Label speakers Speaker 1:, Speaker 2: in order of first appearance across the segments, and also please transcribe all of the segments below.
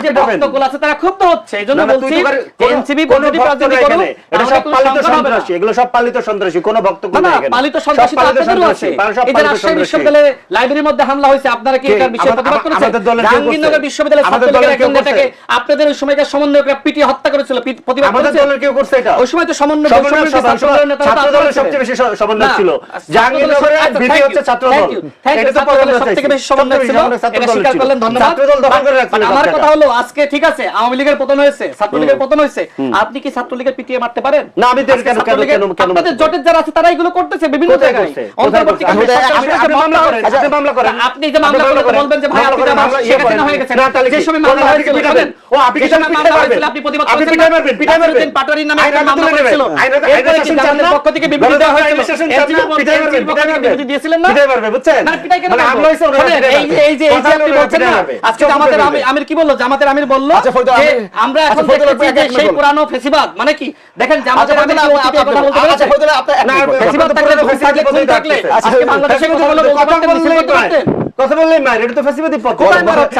Speaker 1: যে ভক্তগুলো আছে তারা ক্ষুব্ধ হচ্ছে, এইজন্য বলছি এনসিপি যদি রাজনীতি করবে
Speaker 2: এটা সব পালিত সন্ত্রাসী, এগুলো সব পালিত সন্ত্রাসী, কোন ভক্তকুল নেই এখানে।
Speaker 1: পালিত সন্ত্রাসী তো আপনাদেরও আছে। এই যে রাজশাহী বিশ্ববিদ্যালয়ের লাইব্রেরির মধ্যে হামলা হয়েছে, আপনারা কি এটার বিষয়ে প্রতিবাদ করেছেন? জাহাঙ্গীরনগর বিশ্ববিদ্যালয়ের ছাত্রলীগের একজন নেতাকে আপনাদের ওই সময়কার সমন্বয়করা পিটিয়ে হত্যা করেছিল, প্রতিবাদ করেছে।
Speaker 2: আমাদের দলের কেউ করছে এটা?
Speaker 1: ওই সময় তো সমন্বয়
Speaker 2: ছাত্র দলের সবচেয়ে বেশি সমন্বয় ছিল। জাহাঙ্গীরনগরের বিপি হচ্ছে ছাত্র দল, এটা তো
Speaker 1: সবথেকে বেশি সমন্বয় ছিল, এটা স্বীকার করলেন, ধন্যবাদ।
Speaker 2: ছাত্র দল দখল করে রাখছিল।
Speaker 1: আমার কথা হলো আজকে ঠিক আছে আওয়ামী লীগের পতন হয়েছে, ছাত্রলীগের পতন হয়েছে, আপনি কি ছাত্রলীগের পিটিয়ে মারতে পারেন?
Speaker 2: না, আমি কেন
Speaker 1: আপনাদের জোটের যারা আছে তারা এগুলো করতেছে বিভিন্ন জায়গায়। অন্তর্বর্তীকালীন মামলা করেন, আপনি মামলা করেন, আপনি যে মামলা করলে বলবেন যে ভাই আপনি শেখাতে হয়ে গেছে, যে সময় মামলা হয়েছিল বলেন ও আপনি কি সময় মামলা হয়েছিল আপনি প্রতিবাদ করেছেন, পিটাই মারবেন পাটোয়ারির নামে একটা মামলা হয়েছিল, এরপরে কি জামাতের পক্ষ থেকে বিবৃতি দেওয়া হয়েছিল, বিবৃতি দিয়েছিলেন না?
Speaker 2: পিটাই মারবে, বুঝছেন?
Speaker 1: না পিটাই কেন মামলা হয়েছে? এই যে আপনি বলছেন না, আজকে জামাতের আমির কি বলল? জামাতের আমির বলল যে আমরা এখন দেখতেছি যে সেই পুরানো ফেসিবাদ, মানে কি দেখেন জামাতের আমির কি কথা বলতে পারছে? না ফেসিবাদ থাকলে কোন থাকলে আজকে বাংলাদেশে কথা বলতে পারতেন?
Speaker 2: কথা বললেই মার, এটা তো ফ্যাসিবাদী পথ।
Speaker 1: কোথায় মারছে?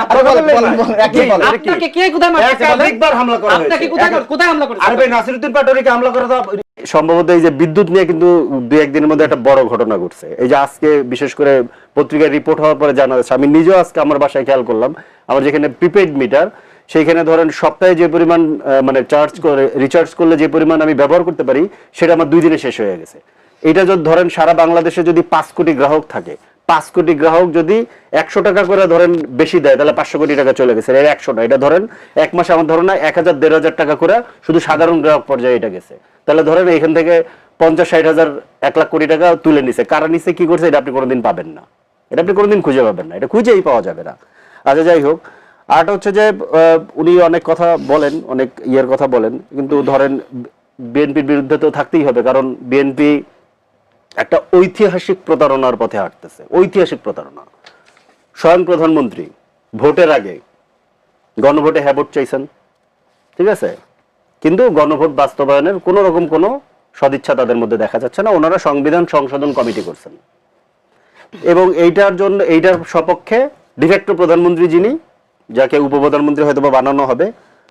Speaker 1: আপনাকে কে কোথায় মারছে?
Speaker 2: একবার হামলা করা হয়েছে।
Speaker 1: আপনাকে কোথায় হামলা করেছে?
Speaker 2: আরে ভাই নাসিরউদ্দিন পাটোয়ারিকে হামলা করা তো সম্ভবত এই যে বিদ্যুৎ নিয়ে কিন্তু দুই একদিনের মধ্যে একটা বড় ঘটনা ঘটছে। এই যে আজকে বিশেষ করে পত্রিকায় রিপোর্ট হওয়ার পরে জানা যাচ্ছে, আমি নিজেও আজকে আমার বাসায় খেয়াল করলাম, আমার যেখানে প্রিপেইড মিটার সেইখানে ধরেন সপ্তাহে যে পরিমাণ মানে চার্জ করে রিচার্জ করলে যে পরিমাণ আমি ব্যবহার করতে পারি সেটা আমার 2 দিনে শেষ হয়ে গেছে। এটা যদি ধরেন সারা বাংলাদেশে যদি 5 কোটি গ্রাহক থাকে, 5 কোটি গ্রাহক যদি 100 টাকা করে ধরেন বেশি দেয় তাহলে 500 কোটি টাকা চলে গেছে। এর 100 না, এটা ধরেন এক মাসে আমার ধরেন 1000-1500 টাকা করে শুধু সাধারণ গ্রাহক পর্যায়ে এটা গেছে। তাহলে ধরেন এখান থেকে 50-60 হাজার 1 লাখ কোটি টাকা তুলে নিছে। কারা নিছে, কি করছে, এটা আপনি কোনোদিন পাবেন না, এটা আপনি কোনোদিন খুঁজে পাবেন না, এটা খুঁজেই পাওয়া যাবে না। আচ্ছা যাই হোক, আরটা হচ্ছে যে উনি অনেক কথা বলেন, অনেক ইয়ের কথা বলেন, কিন্তু ধরেন বিএনপির বিরুদ্ধে তো থাকতেই হবে, কারণ বিএনপি একটা ঐতিহাসিক প্রতারণার পথে হাঁটতেছে, ঐতিহাসিক প্রতারণা। স্বয়ং প্রধানমন্ত্রী ভোটের আগে গণভোটে হ্যাঁ ভোট চাইছেন, ঠিক আছে, কিন্তু গণভোট বাস্তবায়নের কোন রকম কোনো সদিচ্ছা তাদের মধ্যে দেখা যাচ্ছে না। ওনারা সংবিধান সংশোধন কমিটি করছেন এবং এইটার সপক্ষে ডিফেক্টো প্রধানমন্ত্রী যিনি, যাকে উপপ্রধানমন্ত্রী হয়তো বানানো হবে,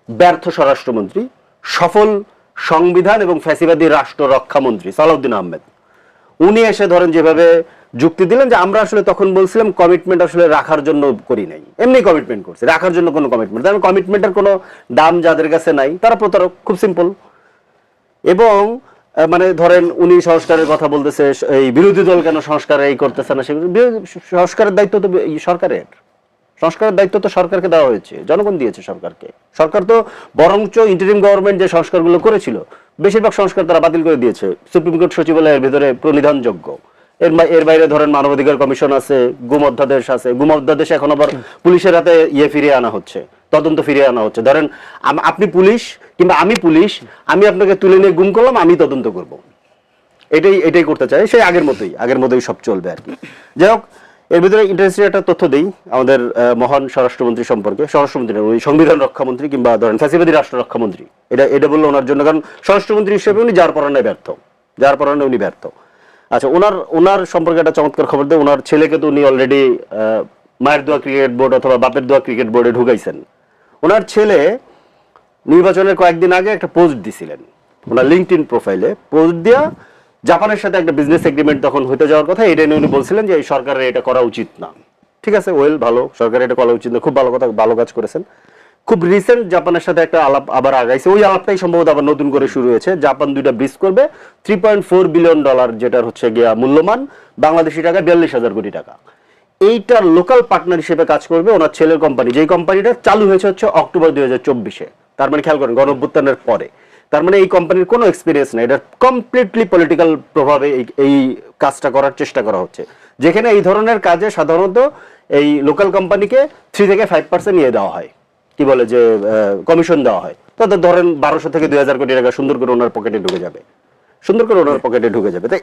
Speaker 2: ব্যর্থ স্বরাষ্ট্রমন্ত্রী, সফল সংবিধান এবং ফ্যাসিবাদী রাষ্ট্র রক্ষামন্ত্রী সালাউদ্দিন আহমেদ, উনি এসে ধরেন যেভাবে যুক্তি দিলেন যে আমরা আসলে তখন বলছিলাম কমিটমেন্ট আসলে রাখার জন্য করি নাই, এমনি কমিটমেন্ট করছি, রাখার জন্য কোনো কমিটমেন্ট, কারণ কমিটমেন্টের কোনো দাম যাদের কাছে নাই তারা প্রতারক, খুব সিম্পল। এবং মানে ধরেন উনি সংস্কারের কথা বলতেছে, এই বিরোধী দল কেন সংস্কার এই করতেছে না, সেগুলো সংস্কারের দায়িত্ব তো সরকারের, সংস্কারের দায়িত্ব তো সরকারকে দেওয়া হয়েছে, জনগণ দিয়েছে সরকারকে। সরকার তো বরঞ্চ ইন্টারিম গভর্নমেন্ট যে সংস্কারগুলো করেছিল বেশিরভাগ সংস্কার তারা বাতিল করে দিয়েছে, সুপ্রিম কোর্ট সচিবালয়ের ভিতরে প্রণিধানযোগ্য। এর বাইরে ধরেন মানবাধিকার কমিশন আছে, গুম অধ্যাদেশ আছে, গুম অধ্যাদেশ এখন আবার পুলিশের হাতে ফিরিয়ে আনা হচ্ছে, তদন্ত ফিরিয়ে আনা হচ্ছে। ধরেন আপনি পুলিশ কিংবা আমি পুলিশ, আমি আপনাকে তুলে নিয়ে গুম করলাম, আমি তদন্ত করব, এটাই করতে চাই, সেই আগের মতোই সব চলবে আর কি। যাই হোক, এর ভিতরে ইন্টারেস্টিং একটা তথ্য দেই আমাদের মহান স্বরাষ্ট্রমন্ত্রী সম্পর্কে। স্বরাষ্ট্রমন্ত্রী ওই সংবিধান রক্ষামন্ত্রী কিংবা ধরেন ফ্যাসিবাদী রাষ্ট্র রক্ষামন্ত্রী, এটা বললো ওনার জন্য, কারণ স্বরাষ্ট্রমন্ত্রী হিসেবে উনি যার পরানায় উনি ব্যর্থ। আচ্ছা, ওনার সম্পর্কে একটা চমৎকার খবর দেয়, ওনার ছেলেকে তো উনি অলরেডি মায়ের দোয়া ক্রিকেট বোর্ড অথবা বাপের দোয়া ক্রিকেট বোর্ডে ঢুকাইছেন। ওনার ছেলে নির্বাচনের কয়েকদিন আগে একটা পোস্ট দিছিলেন ওনার লিঙ্কডইন প্রোফাইলে, পোস্ট দিয়া জাপানের সাথে একটা বিজনেস এগ্রিমেন্ট তখন হতে যাওয়ার কথা, এটা নিয়ে উনি বলছিলেন যে এই সরকারের এটা করা উচিত না। ঠিক আছে, ভালো, সরকারের এটা করা উচিত না, খুব ভালো কথা, ভালো কাজ করেছেন। খুব রিসেন্ট জাপানের সাথে একটা আলাপ আবার আগাইছে, ওই আলাপটাই সম্ভবত আবার নতুন করে শুরু হয়েছে। জাপান 2টা ব্রিজ করবে, $3.4 বিলিয়ন, যেটার হচ্ছে গিয়া মূল্যমান বাংলাদেশি টাকা 42,000 কোটি টাকা। এইটার লোকাল পার্টনার হিসেবে কাজ করবে ওনার ছেলের কোম্পানি, যেই কোম্পানিটা চালু হয়েছে হচ্ছে অক্টোবর 2024-এ। তার মানে খেয়াল করেন, গণঅভ্যুত্থানের পরে। তার মানে এই কোম্পানির কোনো এক্সপিরিয়েন্স নেই, এটা কমপ্লিটলি পলিটিক্যাল প্রভাবে এই কাজটা করার চেষ্টা করা হচ্ছে, যেখানে এই ধরনের কাজে সাধারণত এই লোকাল কোম্পানিকে 3 থেকে 5% নিয়ে দেওয়া হয়, কি বলে যে কমিশন দেওয়া হয়। তাদের ধরেন 1200 থেকে 2000 কোটি টাকা সুন্দর করে ওনার পকেটে ঢুকে যাবে। তাই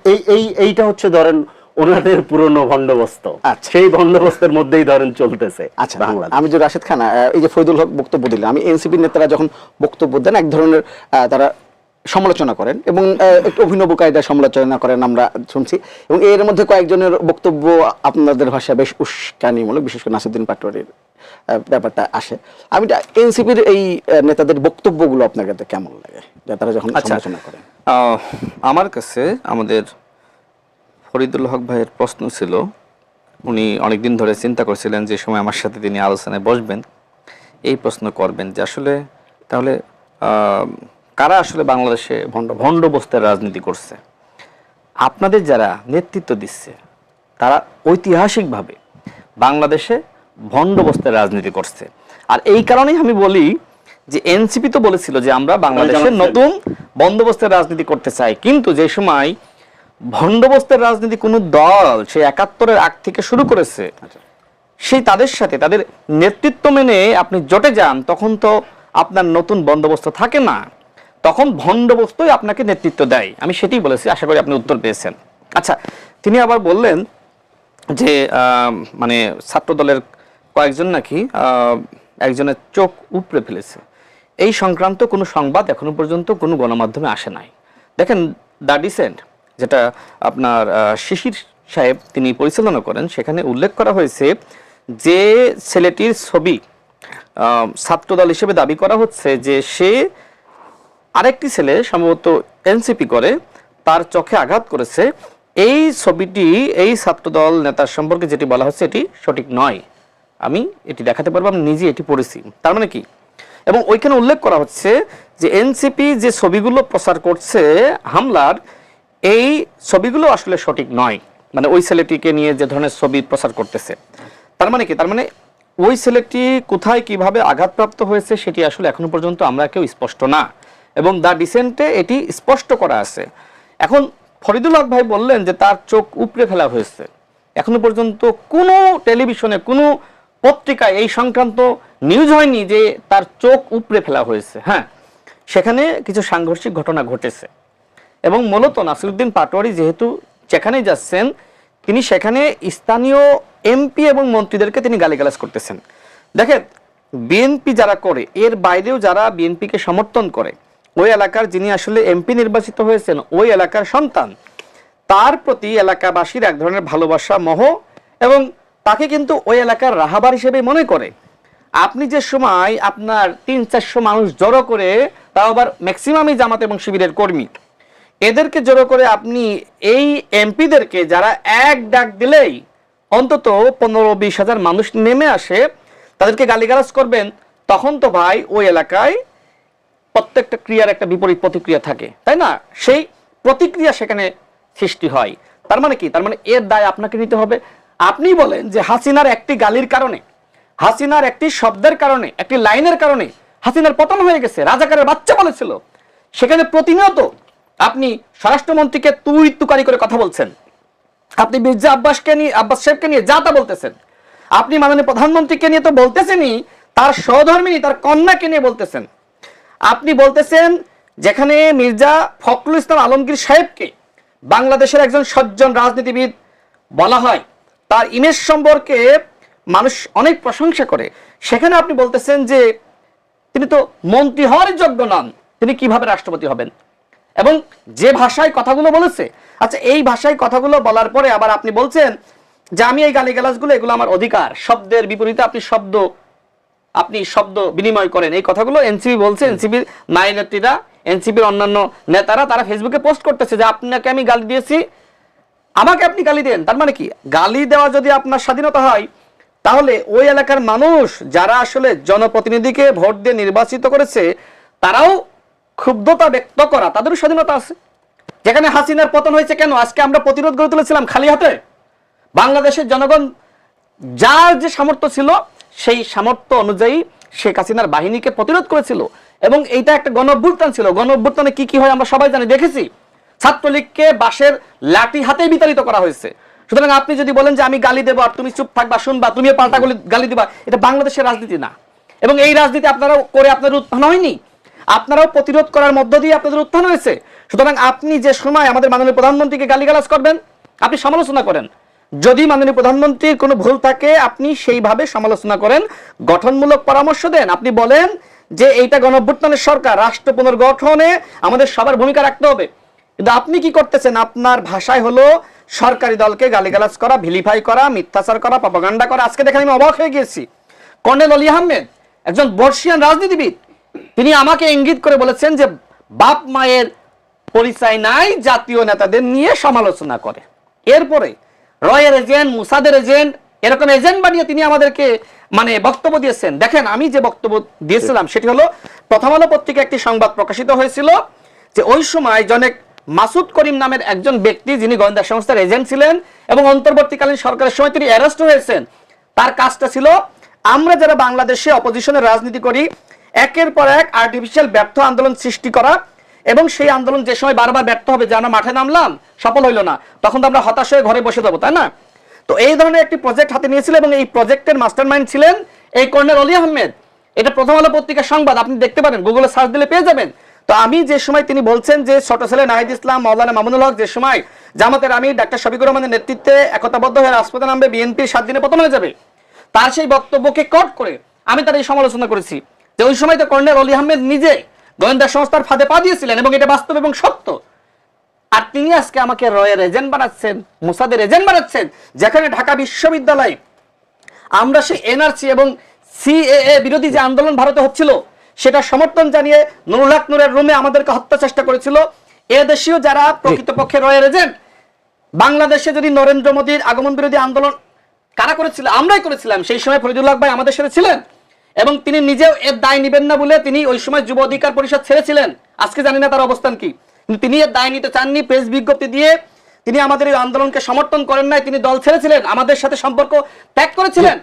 Speaker 2: এইটা হচ্ছে ধরেন ওনাদের পুরনো বন্দোবস্ত, সেই বন্দোবস্তের মধ্যেই ধরেন চলতেছে।
Speaker 3: আচ্ছা, আমি যে রাশেদ খান এই যে ফয়দুল হক বক্তব্য দিলেন, আমি এনসিপি নেতারা যখন বক্তব্য দেন এক ধরনের তারা সমালোচনা করেন এবং একটু অভিনব কায়দায় সমালোচনা করেন আমরা শুনছি, এবং এর মধ্যে কয়েকজনের বক্তব্য আপনাদের ভাষায় বেশ উস্কানিমূলক, বিশেষ করে নাসিরউদ্দিন পাটোয়ারির ব্যাপারটা আসে। আমি এনসিপির এই নেতাদের বক্তব্যগুলো আপনার কাছে কেমন লাগে, যে তারা যখন সমালোচনা করেন?
Speaker 4: আমার কাছে আমাদের ফরিদুল হক ভাইয়ের প্রশ্ন ছিল, উনি অনেকদিন ধরে চিন্তা করছিলেন যে সময় আমার সাথে তিনি আলোচনায় বসবেন এই প্রশ্ন করবেন যে আসলে তাহলে কারা আসলে বাংলাদেশে ভণ্ডবস্তের রাজনীতি করছে। আপনাদের যারা নেতৃত্ব দিচ্ছে তারা ঐতিহাসিকভাবে বাংলাদেশে ভণ্ডবস্তের রাজনীতি করছে। আর এই কারণেই আমি বলি যে এনসিপি তো বলেছিল যে আমরা বাংলাদেশে নতুন বন্দোবস্তের রাজনীতি করতে চাই, কিন্তু যে সময় ভণ্ডবস্তের রাজনীতি কোন দল সে ৭১-এর আগ থেকে শুরু করেছে, সেই তাদের সাথে তাদের নেতৃত্ব মেনে আপনি জোটে যান, তখন তো আপনার নতুন বন্দোবস্ত থাকে না, তখন ভণ্ডবস্তই আপনাকে নেতৃত্ব দেয়। আমি সেটাই বলেছি, আশা করি আপনি উত্তর পেয়েছেন। আচ্ছা, তিনি আবার বললেন যে মানে ছাত্র দলের কয়েকজন নাকি একজনের চোখ উপড়ে ফেলেছে, এই সংক্রান্ত কোনো সংবাদ এখনো পর্যন্ত কোনো গণমাধ্যমে আসে নাই। দেখেন, দ্য ডিসেন্ট যেটা আপনার শিশির সাহেব তিনি পরিচালনা করেন, সেখানে উল্লেখ করা হয়েছে যে ছেলেটির ছবি ছাত্রদল হিসেবে দাবি করা হচ্ছে যে সে আরেকটি ছেলে সম্ভবত এনসিপি করে তার চোখে আঘাত করেছে, এই ছবিটি এই ছাত্রদল নেতার সম্পর্কে যেটি বলা হচ্ছে এটি সঠিক নয়। আমি এটি দেখাতে পারবো, আমি নিজে এটি পড়েছি। তার মানে কি? এবং ওইখানে উল্লেখ করা হচ্ছে যে এনসিপি যে ছবিগুলো প্রচার করছে হামলার, এই ছবিগুলো আসলে সঠিক নয়। মানে ওই ছেলেটিকে নিয়ে যে ধরনের ছবি প্রচার করতেছে, তার মানে কি? তার মানে ওই ছেলেটি কোথায় কিভাবে আঘাতপ্রাপ্ত হয়েছে সেটি আসলে এখনো পর্যন্ত আমরা কেউ স্পষ্ট না, এবং দ্য ডিসেন্টে এটি স্পষ্ট করা আছে। এখন ফরিদুল হক ভাই বললেন যে তার চোখ উপড়ে ফেলা হয়েছে, এখনো পর্যন্ত কোনো টেলিভিশনে কোনো পত্রিকায় এই সংক্রান্ত নিউজ হয়নি যে তার চোখ উপড়ে ফেলা হয়েছে। হ্যাঁ, সেখানে কিছু সাংঘর্ষিক ঘটনা ঘটেছে, এবং মূলত নাসিরউদ্দিন পাটোয়ারি যেহেতু যেখানেই যাচ্ছেন তিনি সেখানে স্থানীয় এমপি এবং মন্ত্রীদেরকে তিনি গালিগালাজ করতেছেন। দেখেন, বিএনপি যারা করে, এর বাইরেও যারা বিএনপিকে সমর্থন করে, ওই এলাকার যিনি আসলে এমপি নির্বাচিত হয়েছেন ওই এলাকার সন্তান, তার প্রতি এলাকাবাসীর এক ধরনের ভালোবাসা মোহ, এবং তাকে কিন্তু ওই এলাকার রাহাবার হিসেবে মনে করে। আপনি যে সময় আপনার ৩00-৪০০ মানুষ জড়ো করে, তাও আবার ম্যাক্সিমামই জামাত এবং শিবিরের কর্মী, এদেরকে জড়ো করে আপনি এই এমপিদেরকে যারা এক ডাক দিলেই অন্তত ১৫-২০ হাজার মানুষ নেমে আসে, তাদেরকে গালিগালাজ করবেন, তখন তো ভাই ওই এলাকায় প্রত্যেকটা ক্রিয়ার একটা বিপরীত প্রতিক্রিয়া থাকে, তাই না? সেই প্রতিক্রিয়া সেখানে সৃষ্টি হয়। তার মানে কি? তার মানে এর দায় আপনাকে নিতে হবে। আপনি বলেন যে হাসিনার একটি গালির কারণে, হাসিনার একটি শব্দের কারণে, একটি লাইনের কারণে হাসিনার পতন হয়ে গেছে, রাজাকারের বাচ্চা বলেছিল। সেখানে প্রতিনিয়ত আপনি স্বরাষ্ট্রমন্ত্রীকে তুই তুকারি করে কথা বলছেন, আপনি মির্জা আব্বাস সাহেবকে নিয়ে যা তা বলতেছেন, আপনি মাননীয় প্রধানমন্ত্রীকে নিয়ে তো বলতেছেনই, তার সহধর্মিনী তার কন্যাকে নিয়ে বলতেছেন। আপনি বলতেছেন যেখানে মির্জা ফখরুল ইসলাম আলমগীর সাহেবকে বাংলাদেশের একজন সজ্জন রাজনীতিবিদ বলা হয়, তার ইমেজ সম্পর্কে মানুষ অনেক প্রশংসা করে, সেখানে আপনি বলতেছেন যে তিনি তো মন্ত্রী হওয়ার যোগ্য নন, তিনি কিভাবে রাষ্ট্রপতি হবেন? এবং যে ভাষায় কথাগুলো বলেছে, আচ্ছা এই ভাষায় কথাগুলো বলার পরে আবার আপনি বলছেন যে আমি এই গালিগালাজগুলো এগুলো আমার অধিকার, শব্দের বিপরীতে আপনি শব্দ বিনিময় করেন, এই কথাগুলো এনসিপি বলছে। এনসিপির নারী নেত্রীরা, এনসিপির অন্যান্য নেতারা তারা ফেসবুকে পোস্ট করতেছে যে আপনাকে আমি গালি দিয়েছি, আমাকে আপনি গালি দেন। তার মানে কি? গালি দেওয়া যদি আপনার স্বাধীনতা হয়, তাহলে ওই এলাকার মানুষ যারা আসলে জনপ্রতিনিধিকে ভোট দিয়ে নির্বাচিত করেছে, তারাও ক্ষুব্ধতা ব্যক্ত করা, তাদেরও স্বাধীনতা আছে। যেখানে হাসিনার পতন হয়েছে, কেন আজকে আমরা প্রতিরোধ গড়ে তুলেছিলাম খালি হাতে? বাংলাদেশের জনগণ যার যে সামর্থ্য ছিল সেই সামর্থ্য অনুযায়ী শেখ হাসিনার বাহিনীকে প্রতিরোধ করেছিল, এবং এইটা একটা গণ অভ্যুত্থান ছিল। গণ অভ্যুত্থানে কি কি হয় আমরা সবাই জানি, দেখেছি। ছাত্রলীগকে বাঁশের লাঠি হাতেই বিতাড়িত করা হয়েছে। সুতরাং আপনি যদি বলেন যে আমি গালি দেবো আর তুমি চুপ থাকবা, শুনবা, তুমি পাল্টা গালি দিবা, এটা বাংলাদেশের রাজনীতি না। এবং এই রাজনীতি আপনারাও করে আপনাদের উত্থান হয়নি, আপনারাও প্রতিরোধ করার মধ্য দিয়ে আপনাদের উত্থান হয়েছে। সুতরাং আপনি যে সময় আমাদের মাননীয় প্রধানমন্ত্রীকে গালিগালাজ করবেন, আপনি সমালোচনা করেন, যদি মাননীয় প্রধানমন্ত্রীর কোনো ভুল থাকে আপনি সেইভাবে সমালোচনা করেন, গঠনমূলক পরামর্শ দেন। আপনি বলেন যে এইটা গণঅভ্যুত্থানের সরকার, রাষ্ট্র পুনর্গঠনে আমাদের সবার ভূমিকা রাখতে হবে। কিন্তু আপনি কি করতেছেন? আপনার ভাষায় হলো সরকারি দলকে গালিগালাজ করা, ভিলিফাই করা, মিথ্যাচার করা, প্রপাগান্ডা করা। আজকে দেখেন আমি অবাক হয়ে গেছি,
Speaker 1: কর্নেল অলি আহমেদ একজন বর্ষিয়ান রাজনীতিবিদ, তিনি আমাকে ইঙ্গিত করে বলেছেন যে বাপ মায়ের পরিচয় নাই, জাতীয় নেতাদের নিয়ে সমালোচনা করে। এরপরে রয়ের এজেন্ট, মুসাদের এজেন্ট, এরকম এজেন্ট বানিয়ে তিনি আমাদেরকে মানে বক্তব্য দিয়েছেন। দেখেন, আমি যে বক্তব্য দিয়েছিলাম সেটি হলো, প্রথম আলো পত্রিকায় একটি সংবাদ প্রকাশিত হয়েছিল যে ওই সময় জনেক মাসুদ করিম নামের একজন ব্যক্তি, যিনি গোয়েন্দা সংস্থার এজেন্ট ছিলেন এবং অন্তর্বর্তীকালীন সরকারের সময় তিনি অ্যারেস্ট হয়েছেন, তার কাজটা ছিল আমরা যারা বাংলাদেশে অপোজিশনের রাজনীতি করি একের পর এক আর্টিফিশিয়াল ব্যর্থ আন্দোলন সৃষ্টি করা, এবং সেই আন্দোলন যে সময় বারবার ব্যর্থ হবে, যে আমরা মাঠে নামলাম সফল হইল না, তখন তো আমরা হতাশ হয়ে ঘরে বসে যাবো, তাই না? তো এই ধরনের একটি প্রজেক্ট হাতে নিয়েছিল এবং এই প্রজেক্টের মাস্টারমাইন্ড ছিলেন এই কর্নেল অলি আহমেদ। এটা প্রথম আলো পত্রিকার সংবাদ, আপনি দেখতে পারেন, গুগলে সার্চ দিলে পেয়ে যাবেন। তো আমি যে সময় তিনি বলছেন যে ছোট ছেলে নাহিদ ইসলাম, মাওলানা মামুনুল হক যে সময় জামাতের আমির ডাক্তার শফিকুর রহমানের নেতৃত্বে একতাবদ্ধ হয়ে রাজপথে নামবে, বিএনপির 7 দিনে পতন হয়ে যাবে, তার সেই বক্তব্যকে কট করে আমি তার এই সমালোচনা করেছি যে ওই সময় তো কর্নেল অলি আহমেদ নিজে গোয়েন্দা সংস্থার ফাঁদে পা দিয়েছিলেন এবং এটা বাস্তব এবং সত্য। আর তিনি আজকে আমাকে রয়ের এজেন্ট বানাচ্ছেন, মুসাদের এজেন্ট বানাচ্ছেন, যেখানে ঢাকা বিশ্ববিদ্যালয়ে আমরা সেই এনআরসি এবং সিএএ বিরোধী যে আন্দোলন ভারতে হচ্ছিল সেটা সমর্থন জানিয়ে নুরুল হক নূরের রুমে আমাদেরকে হত্যা চেষ্টা করেছিল এদেশীয় যারা প্রকৃতপক্ষে রয়ের এজেন্ট। বাংলাদেশে যদি নরেন্দ্র মোদীর আগমন বিরোধী আন্দোলন কারা করেছিল? আমরাই করেছিলাম। সেই সময় ফরিদুল্লাহ ভাই আমাদের সাথে ছিলেন এবং তিনি নিজেও এর দায় নেবেন না বলে তিনি ওই সময় যুব অধিকার পরিষদ ছেড়েছিলেন। আজকে জানি না তার অবস্থান কি, কিন্তু তিনি এর দায় নিতে চাননি। প্রেস বিজ্ঞপ্তি দিয়ে তিনি আমাদের এই আন্দোলনকে সমর্থন করেন নাই, তিনি দল ছেড়েছিলেন, আমাদের সাথে সম্পর্ক ত্যাগ করেছিলেন।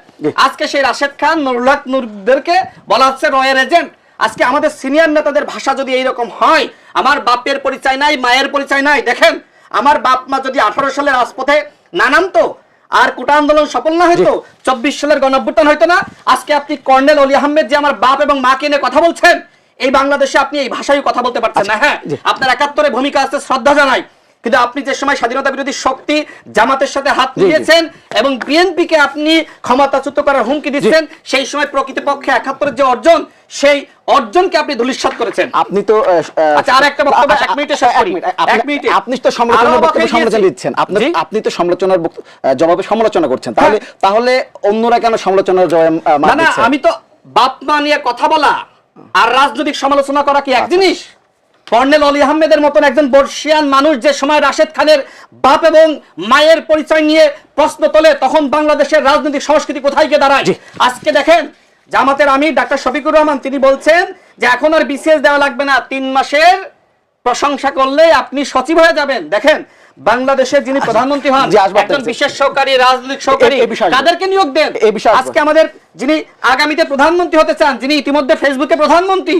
Speaker 1: আজকে সেই রাশেদ খান, নুরুল হক নূরদেরকে বলা হচ্ছে রয়ের এজেন্ট। আজকে আমাদের সিনিয়র নেতাদের ভাষা যদি এইরকম হয়, আমার বাপের পরিচয় নাই, মায়ের পরিচয় নাই। দেখেন, আমার বাপ মা যদি 18 সালে রাজপথে না নামতো আর কোটা আন্দোলন সফল না হয়তো, 24 সালের গণঅভ্যুত্থান হয়তো না। আজকে আপনি কর্নেল অলি আহমেদ যে আমার বাপ এবং মাকে নিয়ে কথা বলছেন, এই বাংলাদেশে আপনি এই ভাষায় কথা বলতে পারছেন না। হ্যাঁ, আপনার 71-এ ভূমিকা আছে, শ্রদ্ধা জানাই, কিন্তু আপনি যে সময় স্বাধীনতা বিরোধী শক্তি জামাতের সাথে হাত মিলিয়েছেন এবং বিএনপিকে আপনি ক্ষমতাচ্যুত করার হুমকি দিচ্ছেন, সেই সময় প্রকৃতপক্ষে 71-এর যে অর্জন, সেই অর্জনকে আপনি ধূলিসাৎ করেছেন।
Speaker 3: আপনি তো
Speaker 1: আচ্ছা, আর একটা বক্তব্য 1 মিনিটে শেষ করি। 1 মিনিটে
Speaker 3: আপনি তো সমালোচনার বক্তব্য সমালোচনা দিচ্ছেন, আপনি তো সমালোচনার জবাবে সমালোচনা করছেন, তাহলে অন্যরা কেন সমালোচনার জবাবে
Speaker 1: না না, আমি তো বাপ মা নিয়ে কথা বলা আর রাজনৈতিক সমালোচনা করা কি এক জিনিস? কর্নেল অলি আহমেদের মতন একজন বর্ষিয়ান মানুষ যে সময় রাশেদ খানের বাপ এবং মায়ের পরিচয় নিয়ে প্রশ্ন তোলে, তখন বাংলাদেশের রাজনৈতিক সংস্কৃতি কোথায় গিয়ে দাঁড়ায়? আজকে দেখেন, জামাতের আমির ডাক্তার শফিকুর রহমান তিনি বলছেন যে এখন আর বিসিএস দেওয়া লাগবে না, 3 মাসের প্রশংসা করলে আপনি সচিব হয়ে যাবেন। দেখেন, বাংলাদেশের যিনি প্রধানমন্ত্রী হন, একজন বিশেষ সহকারী, রাজনৈতিক সহকারী, তাদেরকে নিয়োগ দেন। আজকে আমাদের যিনি আগামীতে প্রধানমন্ত্রী হতে চান, যিনি ইতিমধ্যে ফেসবুকে প্রধানমন্ত্রী,